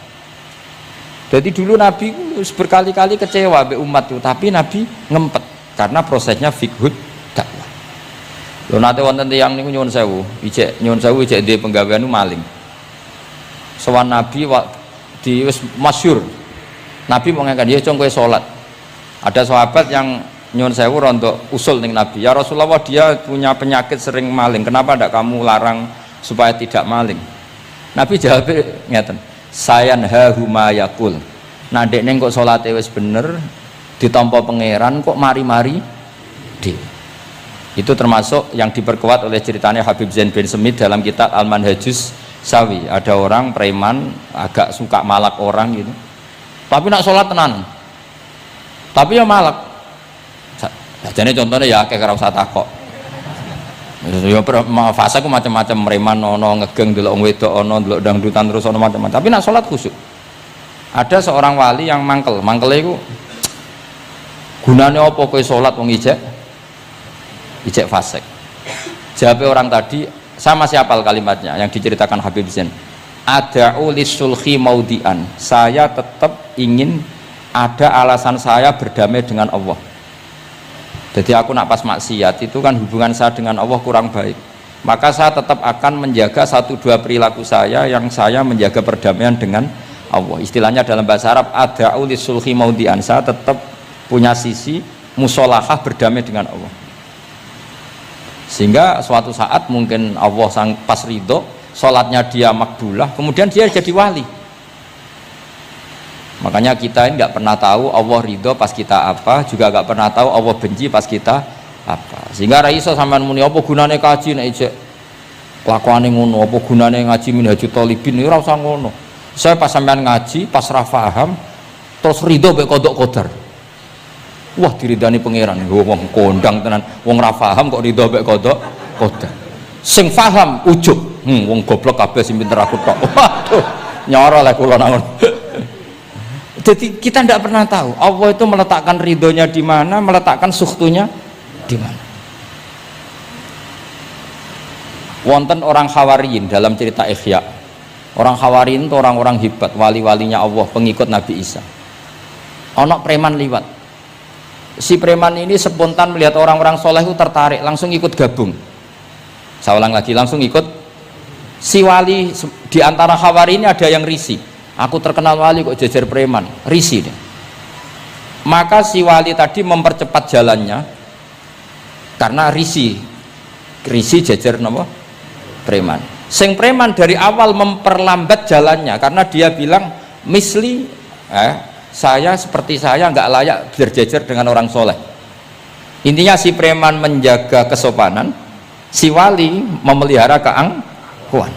Jadi dulu Nabi berkali-kali kecewa be umat itu, tapi Nabi ngempet karena prosesnya fiqhud dakwah. Lho nate wonten tiyang niku nyuwun sewu, ijek ndek penggawean maling. Sowan Nabi di wis masyhur. Nabi mau ngangkat dia kowe salat. Ada sahabat yang nyuwun sewu rontok usul ning Nabi. Ya Rasulullah, dia punya penyakit sering maling. Kenapa ndak kamu larang supaya tidak maling? Nabi jawab ngeten, sayanhahu ma yaqul. Nah dek neng kok salate wis bener ditampa pangeran kok mari-mari di. Itu termasuk yang diperkuat oleh ceritanya Habib Zain bin Semit dalam kitab Al-Manhajus Sawi. Ada orang preman agak suka malak orang gitu. Tapi nak sholat tenan. Tapi ya malak. Jadi contohnya ya kayak ora usah takok. Ya fase ku macam-macam, preman ono, ngegeng delok wong wedok ono, delok dangdutan terus ono macam-macam. Tapi nak salat khusyuk. Ada seorang wali yang mangkele iku gunane apa kowe salat wong ijek fasik. Jawab orang tadi, sama siapal kalimatnya yang diceritakan Habib Zain. Ada'u lisulhi maudian. Saya tetap ingin ada alasan saya berdamai dengan Allah. Jadi aku nak pas maksiat itu kan hubungan saya dengan Allah kurang baik. Maka saya tetap akan menjaga 1-2 perilaku saya yang saya menjaga perdamaian dengan Allah. Istilahnya dalam bahasa Arab, ada'u lisulhi maudian. Saya tetap punya sisi musolahah berdamai dengan Allah. Sehingga suatu saat mungkin Allah sang pas ridho, sholatnya dia makbulah, kemudian dia jadi wali. Makanya kita ini nggak pernah tahu Allah ridho pas kita apa, juga nggak pernah tahu Allah benci pas kita apa. Sehingga raiso sampean muni apa gunane kaji nek ijek kelakuane ngono, apa gunane ngaji Minhajul Thalibin, ora usah ngono. Saya pas sampean ngaji, pas ra paham, terus ridho mek kodok kodar. Wah diridani pangeran, wong kondang tenan, wong ra paham kok ridho mek kodok kodar. Sing paham ujug, wong goblok kabeh sing pinter aku tok. Waduh, nyoro lek kula nang. Jadi kita tidak pernah tahu Allah itu meletakkan ridhonya di mana, meletakkan sukhtunya di mana. Wonten orang Hawariyin dalam cerita Ihya. Orang Hawariyin itu orang-orang hebat, wali-walinya Allah, pengikut Nabi Isa. Ono preman liwat. Si preman ini spontan melihat orang-orang soleh itu tertarik, langsung ikut gabung. Saya ulang lagi, langsung ikut. Si wali di antara Hawariyin ada yang risih. Aku terkenal wali kok jejer preman, risih deh. Maka si wali tadi mempercepat jalannya karena risih jejer nama preman. Sing preman dari awal memperlambat jalannya karena dia bilang misli saya seperti saya nggak layak berjejer dengan orang soleh. Intinya si preman menjaga kesopanan, si wali memelihara keangkuhan.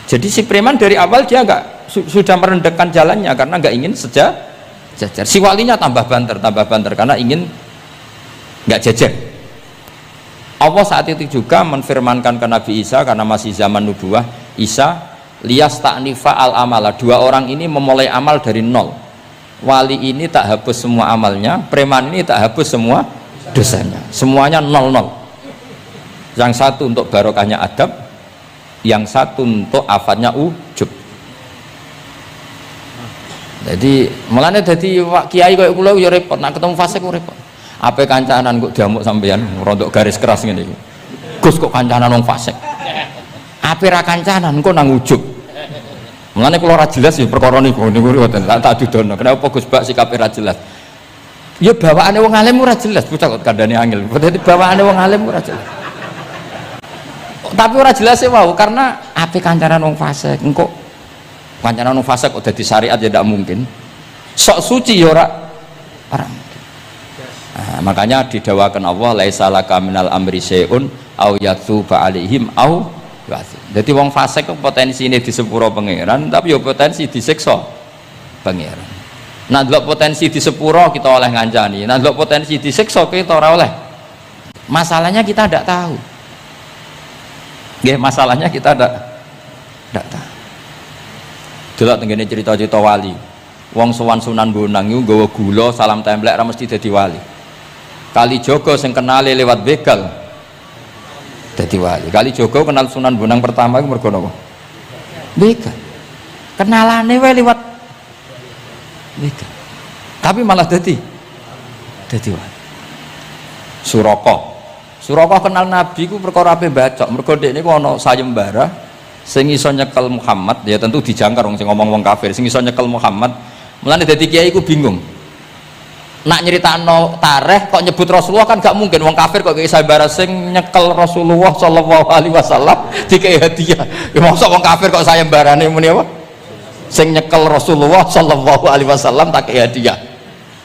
Jadi si preman dari awal dia nggak sudah merendahkan jalannya karena nggak ingin sejajar. Si walinya tambah banter karena ingin nggak jejer. Allah saat itu juga menfirmankan ke Nabi Isa karena masih zaman nubuah, Isa liyas ta'nifa al amala. Dua orang ini memulai amal dari nol. Wali ini tak hapus semua amalnya, preman ini tak hapus semua dosanya. Semuanya nol. Yang satu untuk barokahnya adab, yang satu untuk afatnya ujub. Jadi mulane dadi kiai koyo kula ya repot, nak ketemu fase kok repot. Ape kancanan kok diamuk sampean rontok garis keras ngene iki. Gus kok kancanan wong fasik. Ape ra kancanan kok nang ujug. Mulane kula ora jelas ya perkara niku ngoten tak dudono. Kenapa Gus Bak sikape ra jelas? Ya bawaane wong alim ora jelas, bocah kok kandhane angel. Dadi bawaane wong alim ora jelas. Tapi ora jelas ya wau karena ape kancanan wong fasik engko kancanan wong fasik kok dadi syariat ya tidak mungkin. Sok suci ya ora mungkin. Nah, makanya didawakan Allah laisa laka minal amri syai'un au yatsuba alaihim au ya'dzib. Jadi wong fasik kok potensine disepuro pangeran tapi ya potensi disiksa pangeran. Nah delok potensi disepuro kita oleh ngancani, nah delok potensi disiksa kita ora oleh. Masalahnya kita tidak tahu. Nggih, masalahnya kita tidak tahu. Delok tenggene cerita-cerita wali. Wong sowan Sunan Bonang iku nggawa gula salam templek ra mesti dadi wali. Kalijaga sing kenale lewat begal dadi wali. Kalijaga kenal Sunan Bonang pertama iku mergo napa? Begal. Kenalane wae lewat begal. Tapi malah dadi wali. Suraka kenal Nabi ku perkara ape bacok. Mergo dekne ku ana sayembara sing iso nyekel Muhammad, ya tentu dijangkar wong sing ngomong wong kafir, sing iso nyekel Muhammad. Mulane dadi kiai ku bingung. Nak nyeritakno tarikh kok nyebut Rasulullah kan gak mungkin wong kafir kok kiai sayembara sing nyekel Rasulullah sallallahu alaihi wasallam dikei hadiah. Ya mosok wong kafir kok sayembarane muni apa? Sing nyekel Rasulullah sallallahu alaihi wasallam tak kei hadiah.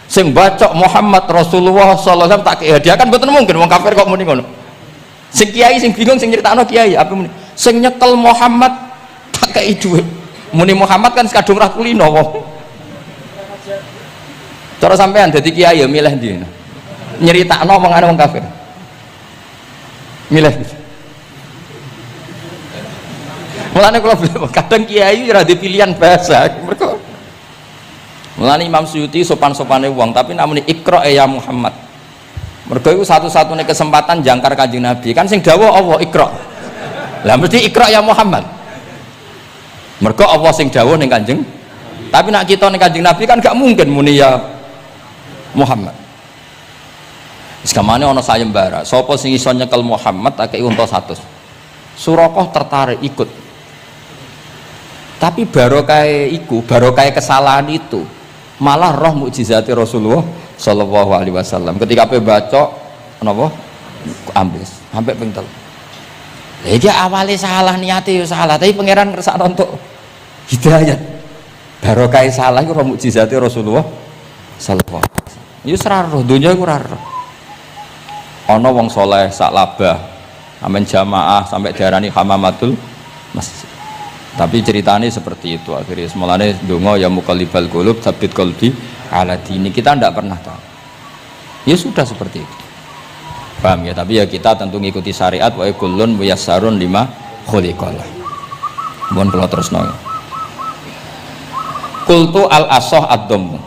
Sing bacok Muhammad Rasulullah sallallahu alaihi wasallam tak kei hadiah kan mboten mungkin wong kafir kok muni ngono. Sing kiai sing bingung sing nyeritakno kiai apa muni? Sing nyekel Muhammad tak kei dhuwit. Muni Muhammad kan sekadung ra kulino wong. Cara sampean dadi kiai ya milih ndi? Nyeritakno omongane wong kafir. Milih. Mulane kula kadang kiai ora ada pilihan bahasa. Mergo mulane Imam Suyuti sopan-sopane wong, tapi namanya Iqra ya Muhammad. Mergo iku satu-satunya kesempatan jangkar Kanjeng Nabi. Kan sing dawuh Allah Iqra. Lah mesti Iqra ya Muhammad. Mergo Allah sing dawuh ning Kanjeng. Tapi nak kita ning Kanjeng Nabi kan gak mungkin muni ya Muhammad. Sekamane ana sayembara, sapa sing iso nyekel Muhammad tak kei unta 100. Surakoh tertarik ikut. Tapi barokah iku, barokah kesalahan itu malah roh mukjizati Rasulullah sallallahu alaihi wasallam. Ketika pe baca napa ambis, sampai ping 3. Lah iki awale salah niate ya salah, tapi pangeran ngersakno untuk hidayat. Barokah salah iku roh mukjizati Rasulullah sallallahu alaihi wasallam. Ya ora roh donya iku ora roh. Ana wong saleh sak labah amen jamaah sampai diarani hamamatul masjid. Tapi ceritanya seperti itu akhirnya semalane donga ya muqallibal qulub tsabbit qalbi ala dini. Kita tidak pernah tahu. Ya sudah seperti itu. Paham ya? Tapi ya kita tentu ngikuti syariat wa kullun muyassarun lima khuliqalah. Mohon kula terusno. Qultu al asah ad-dhamm.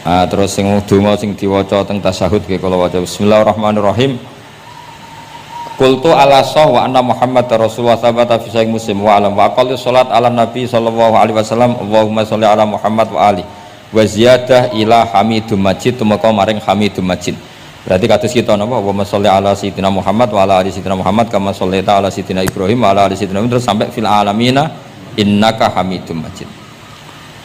Terus sing donga sing diwaca teng tasyahud nggih kula waca bismillahirrahmanirrahim. Qultu ala sah wa anna Muhammad Rasulullah sabata fi sahih Muslim wa alam wa aqalli salat ala Nabi sallallahu alaihi wasallam Allahumma sholli ala Muhammad wa ali wa ziyadah ila Hamidum Majid tumeka maring Hamidum Majid. Berarti kados kita napa Allahumma sholli ala sayyidina Muhammad wa ala ali sayyidina Muhammad kama shollaita ala sayyidina Ibrahim wa ala ali sayyidina Ibrahim terus sampai fil alamina innaka Hamidum Majid.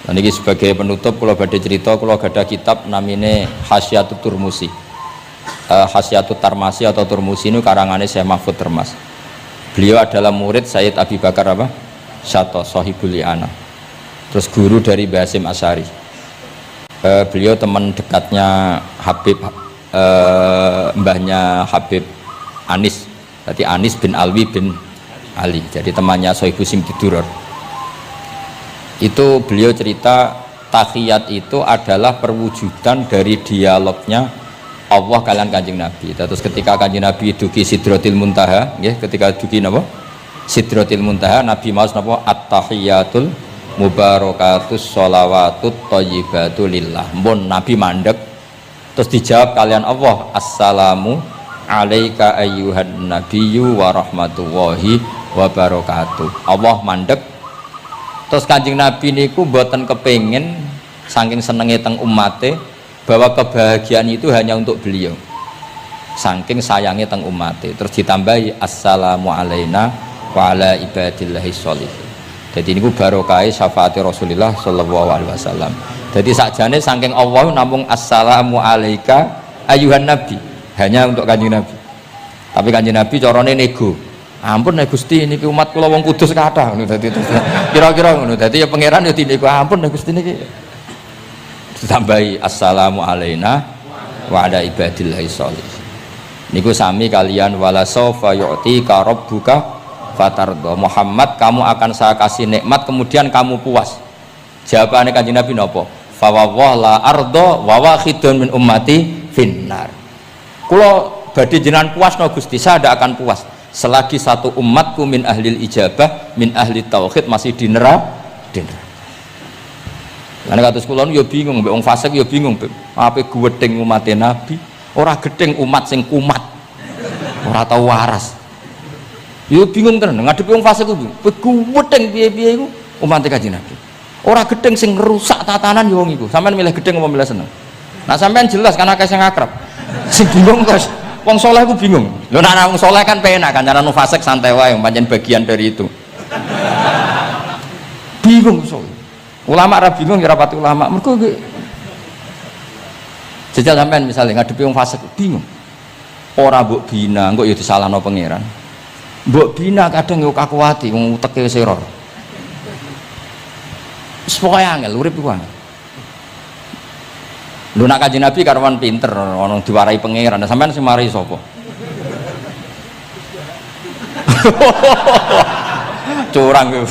Dan ini sebagai penutup kalau badhe cerita kalau ada kitab namanya Hasyatut Turmusi. Hasyatut Tarmasi atau Turmusi ini karangannya Syekh Mahfud Termas. Beliau adalah murid Sayyid Abi Bakar apa? Syato Sohibul Li'ana. Terus guru dari Basim Asyari. Beliau teman dekatnya Habib mbahnya Habib Anis. Berarti Anis bin Alwi bin Ali. Jadi temannya Sohibu Simtiduror. Itu beliau cerita tahiyat itu adalah perwujudan dari dialognya Allah kalian Kanjeng Nabi. Terus ketika Kanjeng Nabi dugi Sidratil Muntaha, ya, ketika dugi napa? Sidratil Muntaha, Nabi maos napa? At-tahiyatul mubarakatus sholawatut thayyibatu lillah. Mun Nabi mandek terus dijawab kalian Allah, assalamu alaika ayyuhan nabiyyu wa rahmatullahi wa barakatuh. Allah mandek. Terus Kanjeng Nabi niku mboten kepengin saking senenge teng umate bahwa kebahagiaan itu hanya untuk beliau. Saking sayangnya teng umate. Terus ditambahi assalamu alaina wa ala ibadillahi sholihin. Jadi niku barokah syafaat Rasulullah sallallahu alaihi wasallam. Jadi sakjane saking Allah namung assalamu alaika ayuhan nabi hanya untuk Kanjeng Nabi. Tapi Kanjeng Nabi carane nego. Ampun nek Gusti niki umat kula wong kudus kathah ngono dadi kira-kira ngono. Dadi ya pangeran ya dinego ampun nek Gusti niki. Ditambahi assalamu alaina wa ala ibadillahi sholihin. Niku sami kalian wala saufa yu'tika rabbuka fatardo. Muhammad kamu akan saya kasih nikmat kemudian kamu puas. Jawabannya Kanjeng Nabi napa? Fa la ardo wa wahidun min ummati finnar. Kula badhe jenengan puas no Gusti, saya tidak akan puas selagi satu umatku min ahlil ijabah min ahli tauhid masih di neraka. Karena kados kula yo bingung mbek wong fasik yo bingung ape gedeng umat Nabi ora gedeng umat sing kumat ora tau waras. Yo bingung tenan ngadepi wong fasik ku gedeng piye-piye iku umat Kanjeng Nabi. Ora gedeng sing ngerusak tatanan yo wong iku. Sampeyan milih gedeng apa milih seneng? Nah sampeyan jelas karena akeh sing akrab. Sing bingung kok wong soleh ku bingung. Lho nek wong soleh kan penak kan cara nu fasik santai wae pancen bagian dari itu. Bingung soleh. Ulama ra bingung ya rapati ulama. Mergo jajal sampean misalnya ngadepi wong fasik bingung. Ora mbok bina engko ya disalahno pangeran. Mbok bina kadang yo kakuwati wong uteke wis error. Wis pokoke angel urip iku angel. Lho nak Kanjeng Nabi karwan pinter ana diwarai pangeran. Sampean sing mari sapa? Curang yo.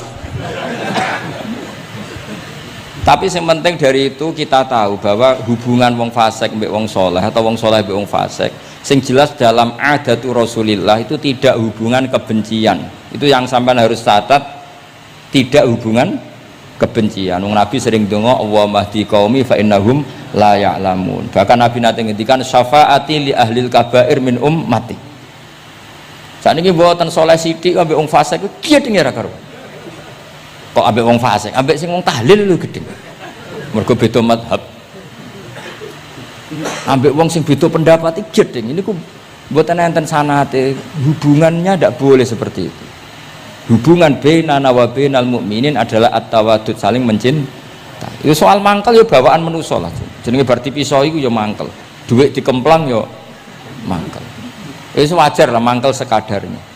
Tapi yang penting dari itu kita tahu bahwa hubungan wong fasik mbek wong soleh atau wong soleh mbek wong fasik, sing jelas dalam adatu Rasulillah itu tidak hubungan kebencian. Itu yang sampean harus catat, tidak hubungan kebencian. Wong Nabi sering donga Allahumma hdi qaumi fa innahum la ya'lamun. Bahkan Nabi nate ngendikan syafaati li ahlil kabair min ummati. Sakniki mboten soleh sithik ambek wong fasik ku gedhe ra karo. Kok ambek wong fasik, ambek sing wong tahlil lho gedhe. Mergo beda madhab. Ambek wong sing beda pendapat iki gedhe. Ini ku mboten enten sanate, hubungannya ndak boleh seperti itu. Hubungan bainana wa bainal mukminin adalah at-tawaddud, saling mencintai. Itu soal mangkel ya bawaan manusa lah. Jenenge bar dipisah iku ya mangkel. Duit dikemplang ya mangkel. Itu wajar lah mangkel sekadarnya.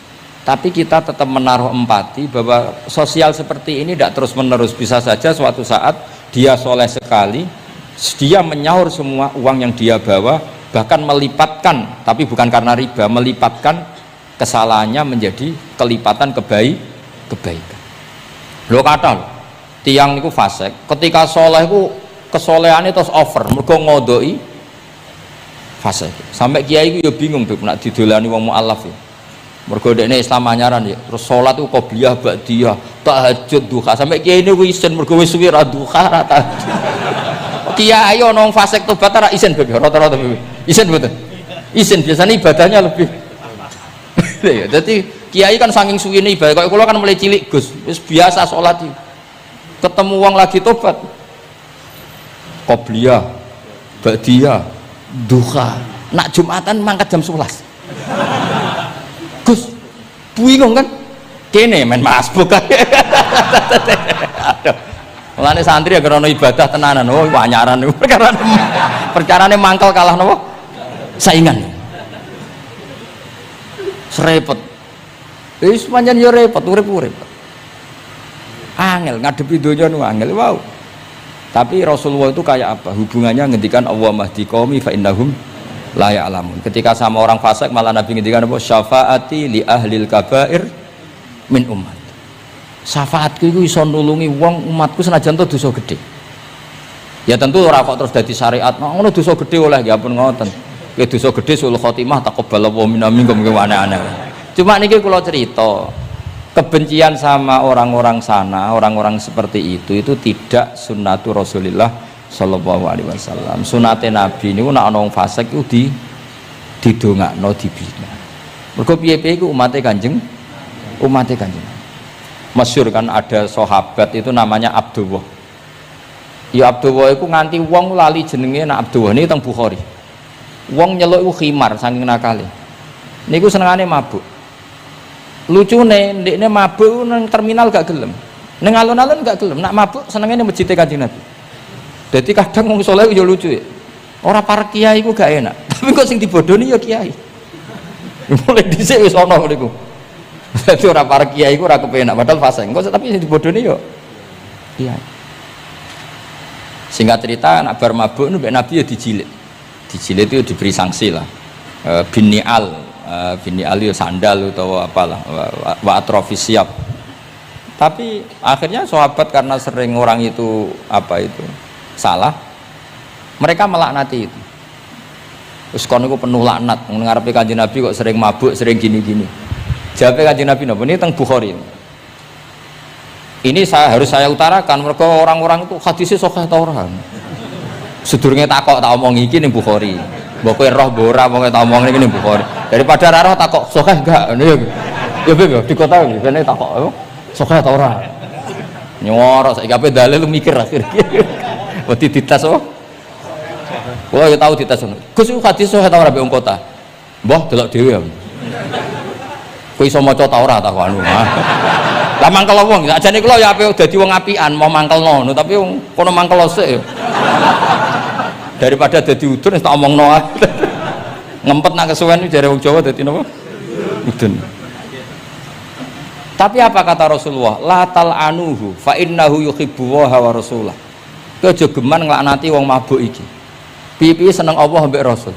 Tapi kita tetap menaruh empati bahwa sosial seperti ini tidak terus menerus. Bisa saja suatu saat dia soleh sekali, dia menyaur semua uang yang dia bawa, bahkan melipatkan, tapi bukan karena riba, melipatkan kesalahannya menjadi kelipatan kebaikan. Lo kata lo, tiang niku fasik, ketika soleh ku kesolehannya terus over, mergo ngodoi fasik. Sampai kiai ku ya bingung tuh nak didolani wong mualaf ya. Mergo dekne Islam anyaran ya, terus salat ku qobliyah ba'diyah, tahajud duha, sampai kiai niku isin mergo wis suwi ra duha ra tahajud. Kiai ana wong fasik tobat ra isin beb rata-rata beb. Isin mboten? Isin biasanya ibadahnya lebih. Ya, jadi kiai kan saking suwine ibadah, kok kula kan mulai cilik Gus, wis biasa salat iki. Ketemu wong lagi tobat. Qobliyah, ba'diyah, duha. Nak Jumatan mangkat jam 11. Gus, bingung kan? Kene main masbuk kan? Mulane santri ya karena ibadah tenanan, oh wanyaran perkara mangkel kalah nopo? Saingan. Serepet. Wis pancen yo repot, urip-urip. Angel ngadepi donya nu angel, wow. Tapi Rasulullah itu kayak apa? Hubungannya ngendikan Allahumma hdi qaumi fa innahum la ya'lamun. Ketika sama orang fasik malah Nabi ngendikan apa? Syafaati li ahlil kabair min umat. Syafaatku iku iso nulungi wong umatku senajan to dosa gedhe. Ya tentu ora kok terus dadi syariat. Ngono dosa gedhe oleh ya ampun ngoten. Ya dosa gedhe sul khotimah taqabbalallahu minna minkum aneh-aneh. Cuma niki kula cerita, kebencian sama orang-orang sana, orang-orang seperti itu tidak sunnatu Rasulillah sallallahu alaihi wasallam. Sunate Nabi niku nek ana wong fasik iku didongakno dibina. Mergo piye-piye iku umate Kanjeng. Masyhur kan ada sahabat itu namanya Abdullah. Ya Abdullah iku nganti wong lali jenenge nek Abdullah niki teng Bukhari. Wong nyeluk iku khimar saking nakale. Niku senengane mabuk. Lucune ndekne mabuk nang terminal gak gelem. Ning alun-alun gak gelem. Nak mabuk senengane masjid Kanjeng Nabi. Jadi kadang wong saleh yo lucu ya. Ora para kiai ku gak enak. Tapi kok sing dibodoni ya kiai. Mulai dhisik wis ana niku. Dadi ora para kiai ku ora kepenak padahal fasik. Kok tapi sing dibodoni yo kiai. Singkat cerita anak bar mabuk mbek Nabi ya dijilid. Dijilid itu diberi sanksi lah. Binial itu sandal atau apalah wa atrofis siap. Tapi akhirnya sahabat karena sering orang itu salah, mereka melaknati itu. Terus kon niku penuh laknat, ngarepe Kanjeng Nabi kok sering mabuk, sering gini-gini. Jawabe Kanjeng Nabi napa? Ini teng Bukhari. Ini harus saya utarakan, mereka orang-orang itu hadisnya sahih ta ora. Sedurunge takok tak omong iki ning Bukhari. Mbok kowe roh mbok ora pokoke tak omong iki ning Bukhari. Daripada ra roh takok sahih enggak. Ya beb di kota iki kene takok sahih ta ora. Nyoro saiki ape dalil lu mikir akhir. Wedi dites oh. Wah, ya tahu dites ngono. Gus hadis sahih ta ora mbek wong kota. Mbah delok dhewe ya. Kowe iso maca ta ora takok anu. Lah mangkel wong, ajane kula ya ape dadi wong apian mau mangkelno ngono, tapi wong kono mangkel sik. Daripada dadi udun wis tak omongno ae. Ngempet nak kesuwen jare wong Jawa dadi napa? Udun. Tapi apa kata Rasulullah? La tal'anuhu fa innahu yuhibbu wa rasulah. Kowe aja geman nglaknati wong mabuk iki. Piye-piye seneng Allah mbek Rasul.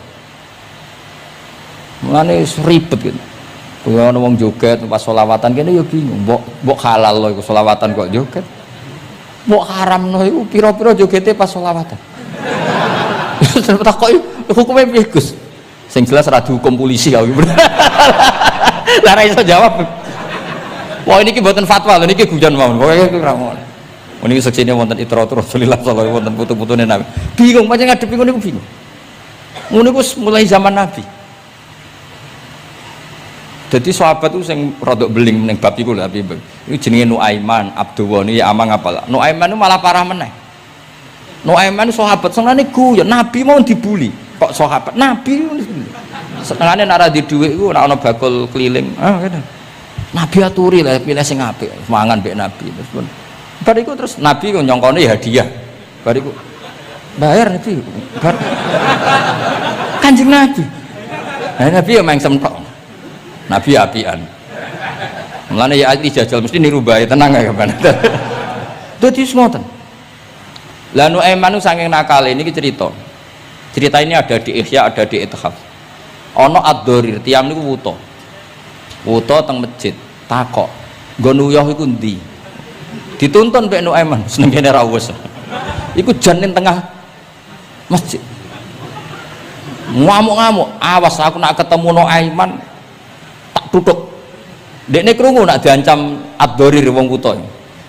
Mulane ribet gitu. Kowe ana wong joget pas selawatan kene ya bingung, mbok halal lho iku selawatan kok joget. Mau haramno iku pira-pira jogete pas sholawatan. Terus takoki hukume piye Gus? Sing jelas ora dihukum polisi aku. Lah ora iso jawab. Wah niki mboten fatwa lho niki guyon mawon. Pokoke iku ora ngono. Niki seksine wonten itratur Rasulullah sallallahu alaihi wonten putu-putune Nabi. Bingung pancen ngadepi ngono niku bingung. Ngono iku mulai zaman Nabi. Jadi sahabat itu sing rodok beling ning bab iku lho Abi. Iku jenenge Nuaiman, Abdullah niki amang apal. Nuaiman itu malah parah meneh. Nuaiman sahabat senengane guyon, Nabi mau dibuli. Kok sahabat Nabi senengane nek ora di dhuwit iku ora ana bakul keliling. Ngene. Nabi aturi lah pilih sing apik, mangan mbek Nabi terus pun. Bariku terus Nabi kok nyongkone hadiah. Bariku bayar Nabi. Kanjeng Nabi. Nah, Nabi ya main semtok. Nabi apian. Mulane ya ati jajal mesti niru bae tenang ya kapan. Dadi semoten. Lah Nuaiman saking nakale niki cerita. Cerita ini ada di Ihya, ada di Ithaf. Ana ad-Dharir, tiyang niku wuta. Wuta teng masjid, takok. Nggo nuyuh iku ndi? Dituntun mbek Nuaiman, seneng kene ra wis. Iku jan ning tengah masjid. Ngamuk-ngamuk, awas aku nak ketemu Nuaiman tutuk. Dekne krungu nak diancam ad-Dharir wong wuta.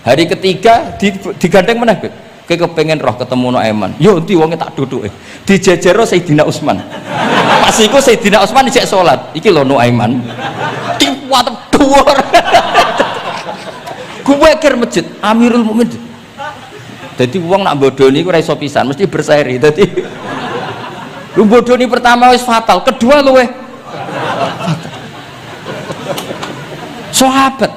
Hari ketiga digandeng meneh, Beb. Kowe kepengin roh ketemu Nuaiman. Yo endi wonge tak duduke. Dijejero Sayyidina Utsman. Pas iku Sayyidina Utsman isih salat. Iki lho Nuaiman. Tiwat dhuwur. Kuwe kir masjid Amirul Mukminin. Dadi wong nak bodoni ku ora iso pisan, mesti berseri. Dadi lu bodoni pertama wis fatal, kedua luwe fatal. Sahabat.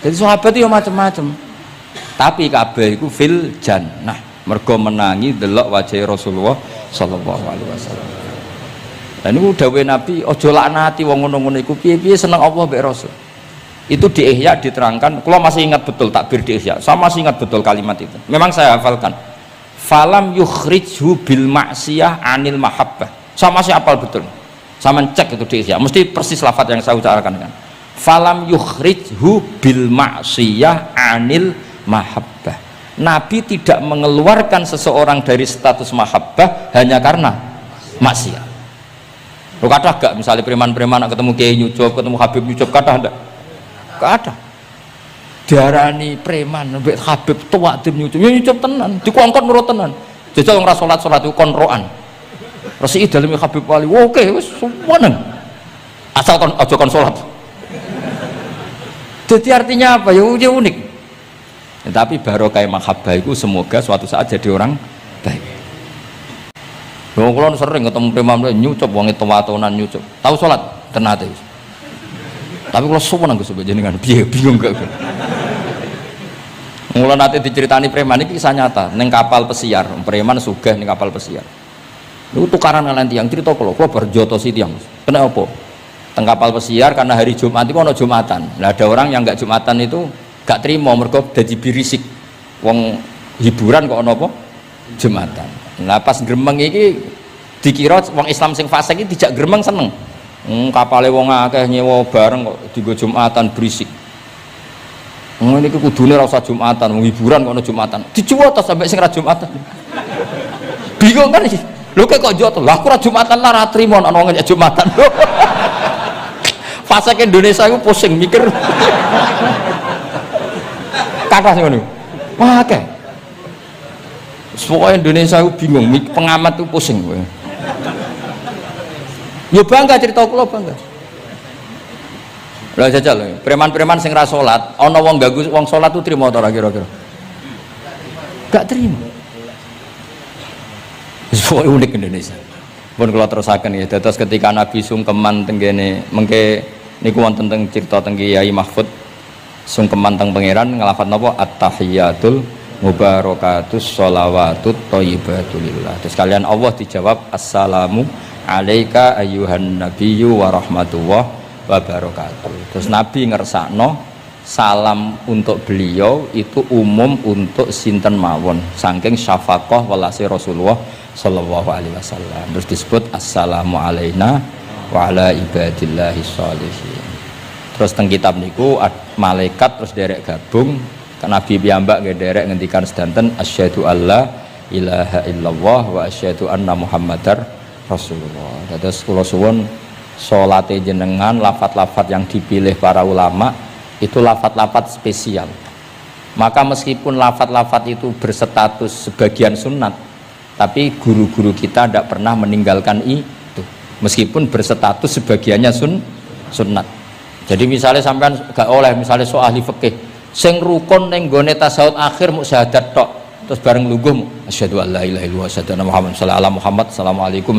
Jadi sahabat itu macam-macam. Tapi kabeh iku fil jannah. Mergo menangi delok wajah Rasulullah sallallahu alaihi wasallam. Lah niku dawuhe Nabi, aja laknati wong ngono-ngono iku piye-piye seneng Allah mbek Rasul. Itu di Ihya diterangkan, kalau masih ingat betul takbir di Ihya, saya masih ingat betul kalimat itu. Memang saya hafalkan. Falam yukhrijhu bil ma'siyah anil mahabbah. Saya masih hafal betul. Saya mencek itu di Ihya, mesti persis lafaz yang saya ucapkan kan. Falam yukhrijhu bil ma'siyah anil mahabbah. Nabi tidak mengeluarkan seseorang dari status mahabbah hanya karena maksiat. Lo kata gak misalnya preman-preman ketemu Kiai nyucup, ketemu Habib nyucup, kata enggak? Gak ada. Diarani preman mbek Habib tua tim nyucup, ya nyucup tenan, dikongkon nurut tenan. Jajal ora salat iku konroan. Resiki daleme Habib Wali. Oke, wis suwenen. Asal kon aja kon salat. Jadi artinya apa? Ya unik. Ya, tapi barokah mahabbah itu semoga suatu saat jadi orang baik. Wong kula sering ketemu preman nyucup wong tua-tuanan nyucup. Tahu salat tenate. Tapi kalau suwun nang Gus jenengan piye bingung gak. Mula nate diceritani preman iki kisah nyata ning kapal pesiar, preman sugih ning kapal pesiar. Niku tukaran kalian tiyang cerita kula berjotosi tiyang. Kenapa? Teng kapal pesiar karena hari Jumat itu ana Jumatan. Lah ada orang yang enggak Jumatan itu gak terima mergo dadi birisik. Wong hiburan kok ana apa? Jumatan. Lah pas gremeng iki dikira wong Islam sing fasik iki dijak gremeng seneng. Kapale wong akeh nyewa bareng kok dienggo Jumatan berisik. Ngene iki kudune ora usah Jumatan, wong hiburan kok ana Jumatan. Dicuwot sampai sing ra Jumatan. Bingung kan iki. Lho kok joto. Lah aku ra Jumatan lah ra trimo ana wong nyek Jumatan. Fase Indonesia iku pusing mikir. Kathah sing ngono. Wah akeh. Semua Indonesia iku bingung, pengamat iku pusing kowe. Ya bangga cerita kula bangga. Lah jajal preman-preman sing ra salat, ana wong ganggu wong salat tu trimo ta ora kira-kira? Gak trimo. Wis unik Indonesia. Pun kula terusaken ya, dados ketika Nabi sungkeman teng kene mengke niku wonten teng cerita teng Kiai Mahfud sungkeman teng pangeran nglafat napa at-tahiyatul mubarakatus sholawatut thayyibatulillah. Terus kalian Allah dijawab assalamu alaika ayyuhan nabiyyu wa rahmatullah wa barakatuh. Terus Nabi ngersakno salam untuk beliau itu umum untuk sinten mawon saking syafaqah welase Rasulullah sallallahu alaihi wasallam. Terus disebut assalamu alaina wa ala ibadillahi sholihin. Terus teng kitab niku malaikat terus derek gabung Nabi piyambak nggih derek ngendikan sedanten asyhadu alla ilaha illallah wa asyhadu anna muhammadar rasulullah. Dados kula suwun salate jenengan lafat-lafat yang dipilih para ulama itu lafat-lafat spesial. Maka meskipun lafat-lafat itu berstatus sebagian sunat, tapi guru-guru kita tidak pernah meninggalkan itu meskipun berstatus sebagiannya sunnat. Jadi misalnya sampean gak oleh misalnya soal ahli fikih sing rukun ning gone tasawuf akhir mu syahadat tok terus bareng lungguh asyhadu alla ilaha illallah asyhadu anna muhammad sallallahu alaihi Muhammad assalamualaikum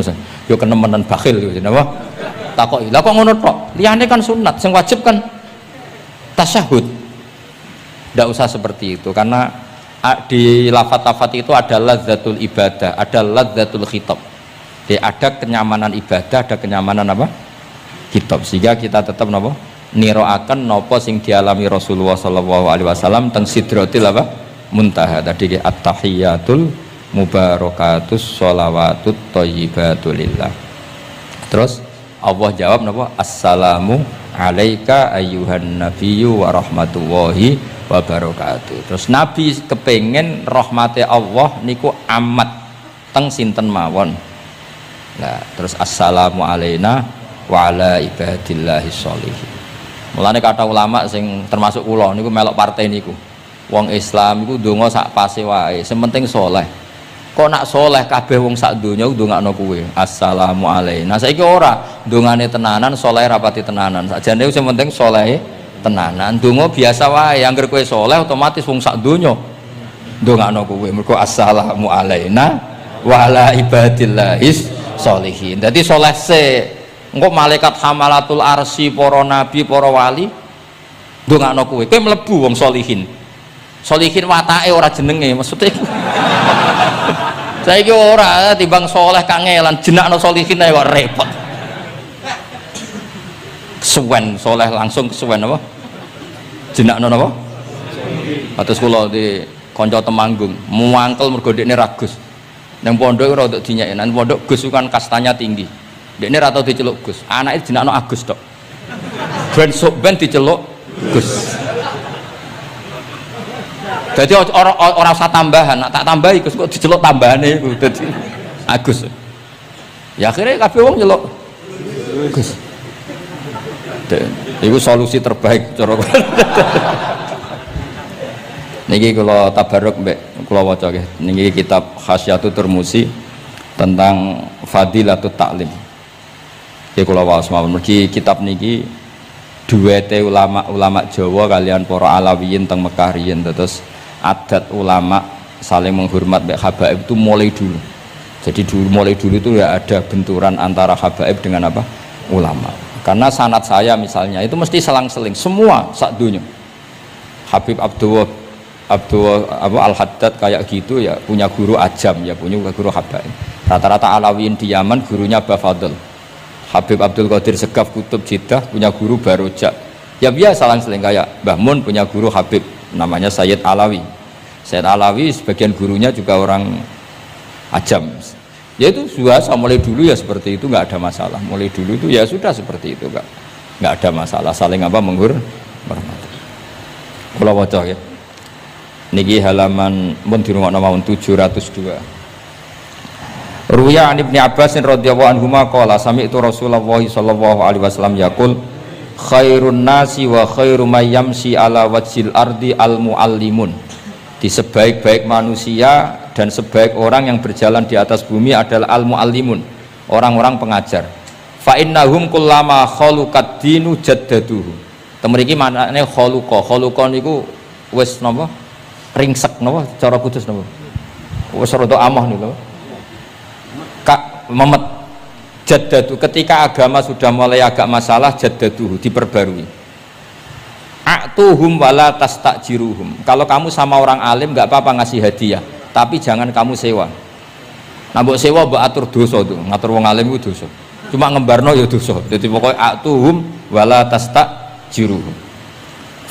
yo kenemenan bakhil yo napa takoki lha kok ngono tok liyane kan sunat sing wajib kan tasyahud. Tidak usah seperti itu karena di lafat-lafat itu ada lazzatul ibadah, ada lazzatul khitab. Jadi ada kenyamanan ibadah, ada kenyamanan apa? Khitab. Sehingga kita tetap napa? Niroaken napa sing dialami Rasulullah sallallahu alaihi wasallam teng sidratil apa? Muntaha. Tadi at-tahiyatul mubarakatus sholawatut thayyibatulillah. Terus Allah jawab napa? Assalamu alaika ayyuhan nabiyyu wa rahmatullahi wa barakatuh. Terus Nabi kepengen rahmati Allah niku amat teng sinten mawon. Nah, terus assalamu alaina wa ala ibadillahi sholihin. Mulane kata ulama sing termasuk kula niku melok partai niku. Wong Islam iku ndonga sak pase wae, sing penting saleh. Kok nak saleh kabeh wong sak donya ndongakno kuwe. Assalamu alaina. Saiki ora ndongane tenanan, saleh rapati tenanan. Sakjane sing penting saleh tenanan. Ndonga biasa wae, anggere kowe saleh otomatis wong sak donya ndongakno kuwe. Mergo assalamu alaina wa ala ibadillahis sholihin. Dadi saleh se engko malaikat hamalatul arsy, para nabi, para wali ndongakno kowe. Kowe mlebu wong sholihin. Sholihin watake ora jenenge, maksudnya saiki ora timbang soleh kangelan jenakno sholihin ae kok repot. Kesuwen soleh langsung kesuwen apa? Jenakno napa? Atus kula di kanca Temanggung, muangkel mergo dekne ragus. Nang pondok ora untuk dinyek, nang pondok Gus kan kastanya tinggi. Dekne ra tau diceluk Gus, anake jenakno Agus tok. Ben sok ben diceluk Gus. Jadi orang usah tambahan, tak tambahi Gus kok diceluk tambahane iku dadi Agus. Ya akhirnya kabeh wong nyeluk Gus. Iku solusi terbaik cara niki kula tabarruk mbek kula waca nggih. Niki kitab Khasyatul Turmusi tentang Fadilatut Ta'lim. Nggih kula waos mawon mergi kitab niki duwete ulama Jawa kalian para Alawiyin teng Mekah riyen terus adat ulama saling menghormat mbek habaib itu mulai dulu. Jadi mulai dulu itu ya ada benturan antara habaib dengan apa? Ulama. Karena sanad saya misalnya itu mesti selang-seling semua sak dunya. Habib Abdullah Al-Haddad kayak gitu ya punya guru ajam ya punya guru habaib. Rata-rata Alawiyin di Yaman gurunya Bafadl. Habib Abdul Qadir Segaf Kutub Jeddah punya guru Barojak. Ya biasa selang-seling kayak Mbah Mun punya guru Habib namanya Sayyid Alawi. Sayyid Alawi sebagian gurunya juga orang ajam. Ya itu biasa mulai dulu ya seperti itu, nggak ada masalah. Mulai dulu itu ya sudah seperti itu, nggak ada masalah saling apa menghormati. Kula waca ya. Niki halaman mun dirungokno mawon 702. Ruya an Ibnu Abbas radhiyallahu anhuma qala sami'tu Rasulullah sallallahu alaihi wasallam yaqul khairun nasi wa khairu may yamshi ala wajhil ardi al muallimun. Di sebaik-baik manusia dan sebaik orang yang berjalan di atas bumi adalah al muallimun, orang-orang pengajar. Fa innahum kullama khaluqad dinu jaddaduhu. Temriki maknane khaluqa niku wis napa ringsek napa cara kudus napa wis rada amah niku memet jaddadu ketika agama sudah mulai agak masalah jaddaduhu diperbarui. A'tuhum wala tastajiruhum. Kalau kamu sama orang alim nggak apa-apa ngasih hadiah, tapi jangan kamu sewa. Nah mbok sewa mbok atur dosa tuh, ngatur wong alim itu dosa. Cuma ngembarno ya dosa. Jadi pokoknya a'tuhum wala tastajiruhum.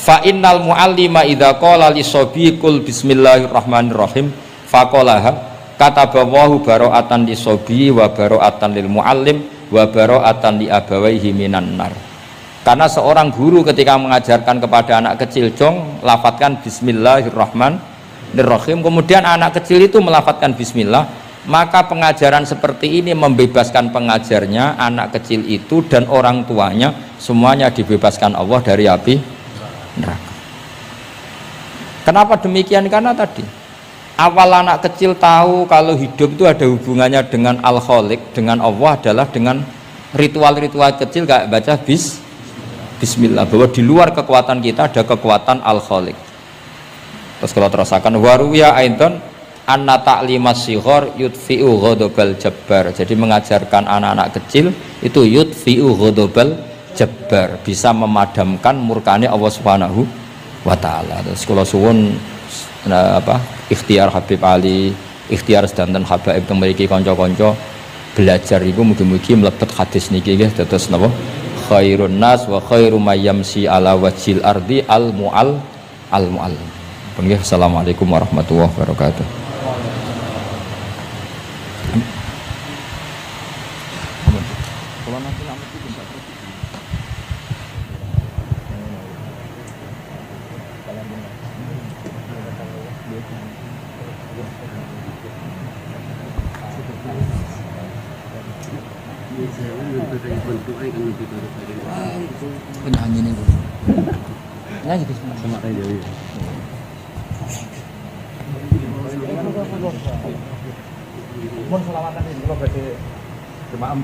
Fa innal muallima idza qala li sabiqul bismillahirrahmanirrahim faqalaha katabawahu bara'atan li sabi wa bara'atan lil muallim wa bara'atan li abawaihi minan nar. Karena seorang guru ketika mengajarkan kepada anak kecil, jong lafadzkan Bismillahirrahmanirrahim, kemudian anak kecil itu melafadzkan Bismillah, maka pengajaran seperti ini membebaskan pengajarnya, anak kecil itu dan orang tuanya semuanya dibebaskan Allah dari api neraka. Kenapa demikian? Karena tadi awal anak kecil tahu kalau hidup itu ada hubungannya dengan Al-Khaliq, dengan Allah, adalah dengan ritual-ritual kecil kayak baca Bismillah, bahwa di luar kekuatan kita ada kekuatan Al-Khaliq. Terus kalau terasakan waruya aidan anna ta'limas shighar yudfi'u ghadabal jabbar. Jadi mengajarkan anak-anak kecil itu yudfi'u ghadabal jabbar, bisa memadamkan murkane Allah Subhanahu wa taala. Terus kalau suwun ikhtiar Habib Ali, ikhtiar sedanten habaib teng mriki kanca-kanca belajar iku mugi-mugi mlebet hadis niki nggih dados napa? Khairun nas wa khairu may yamsi ala wajhil ardi al mu'allim. Assalamualaikum warahmatullahi wabarakatuh. Penyanyi nih gue. Nyanyi sama kayak Dewi. Mohon selawatan ini kalau berarti jemaah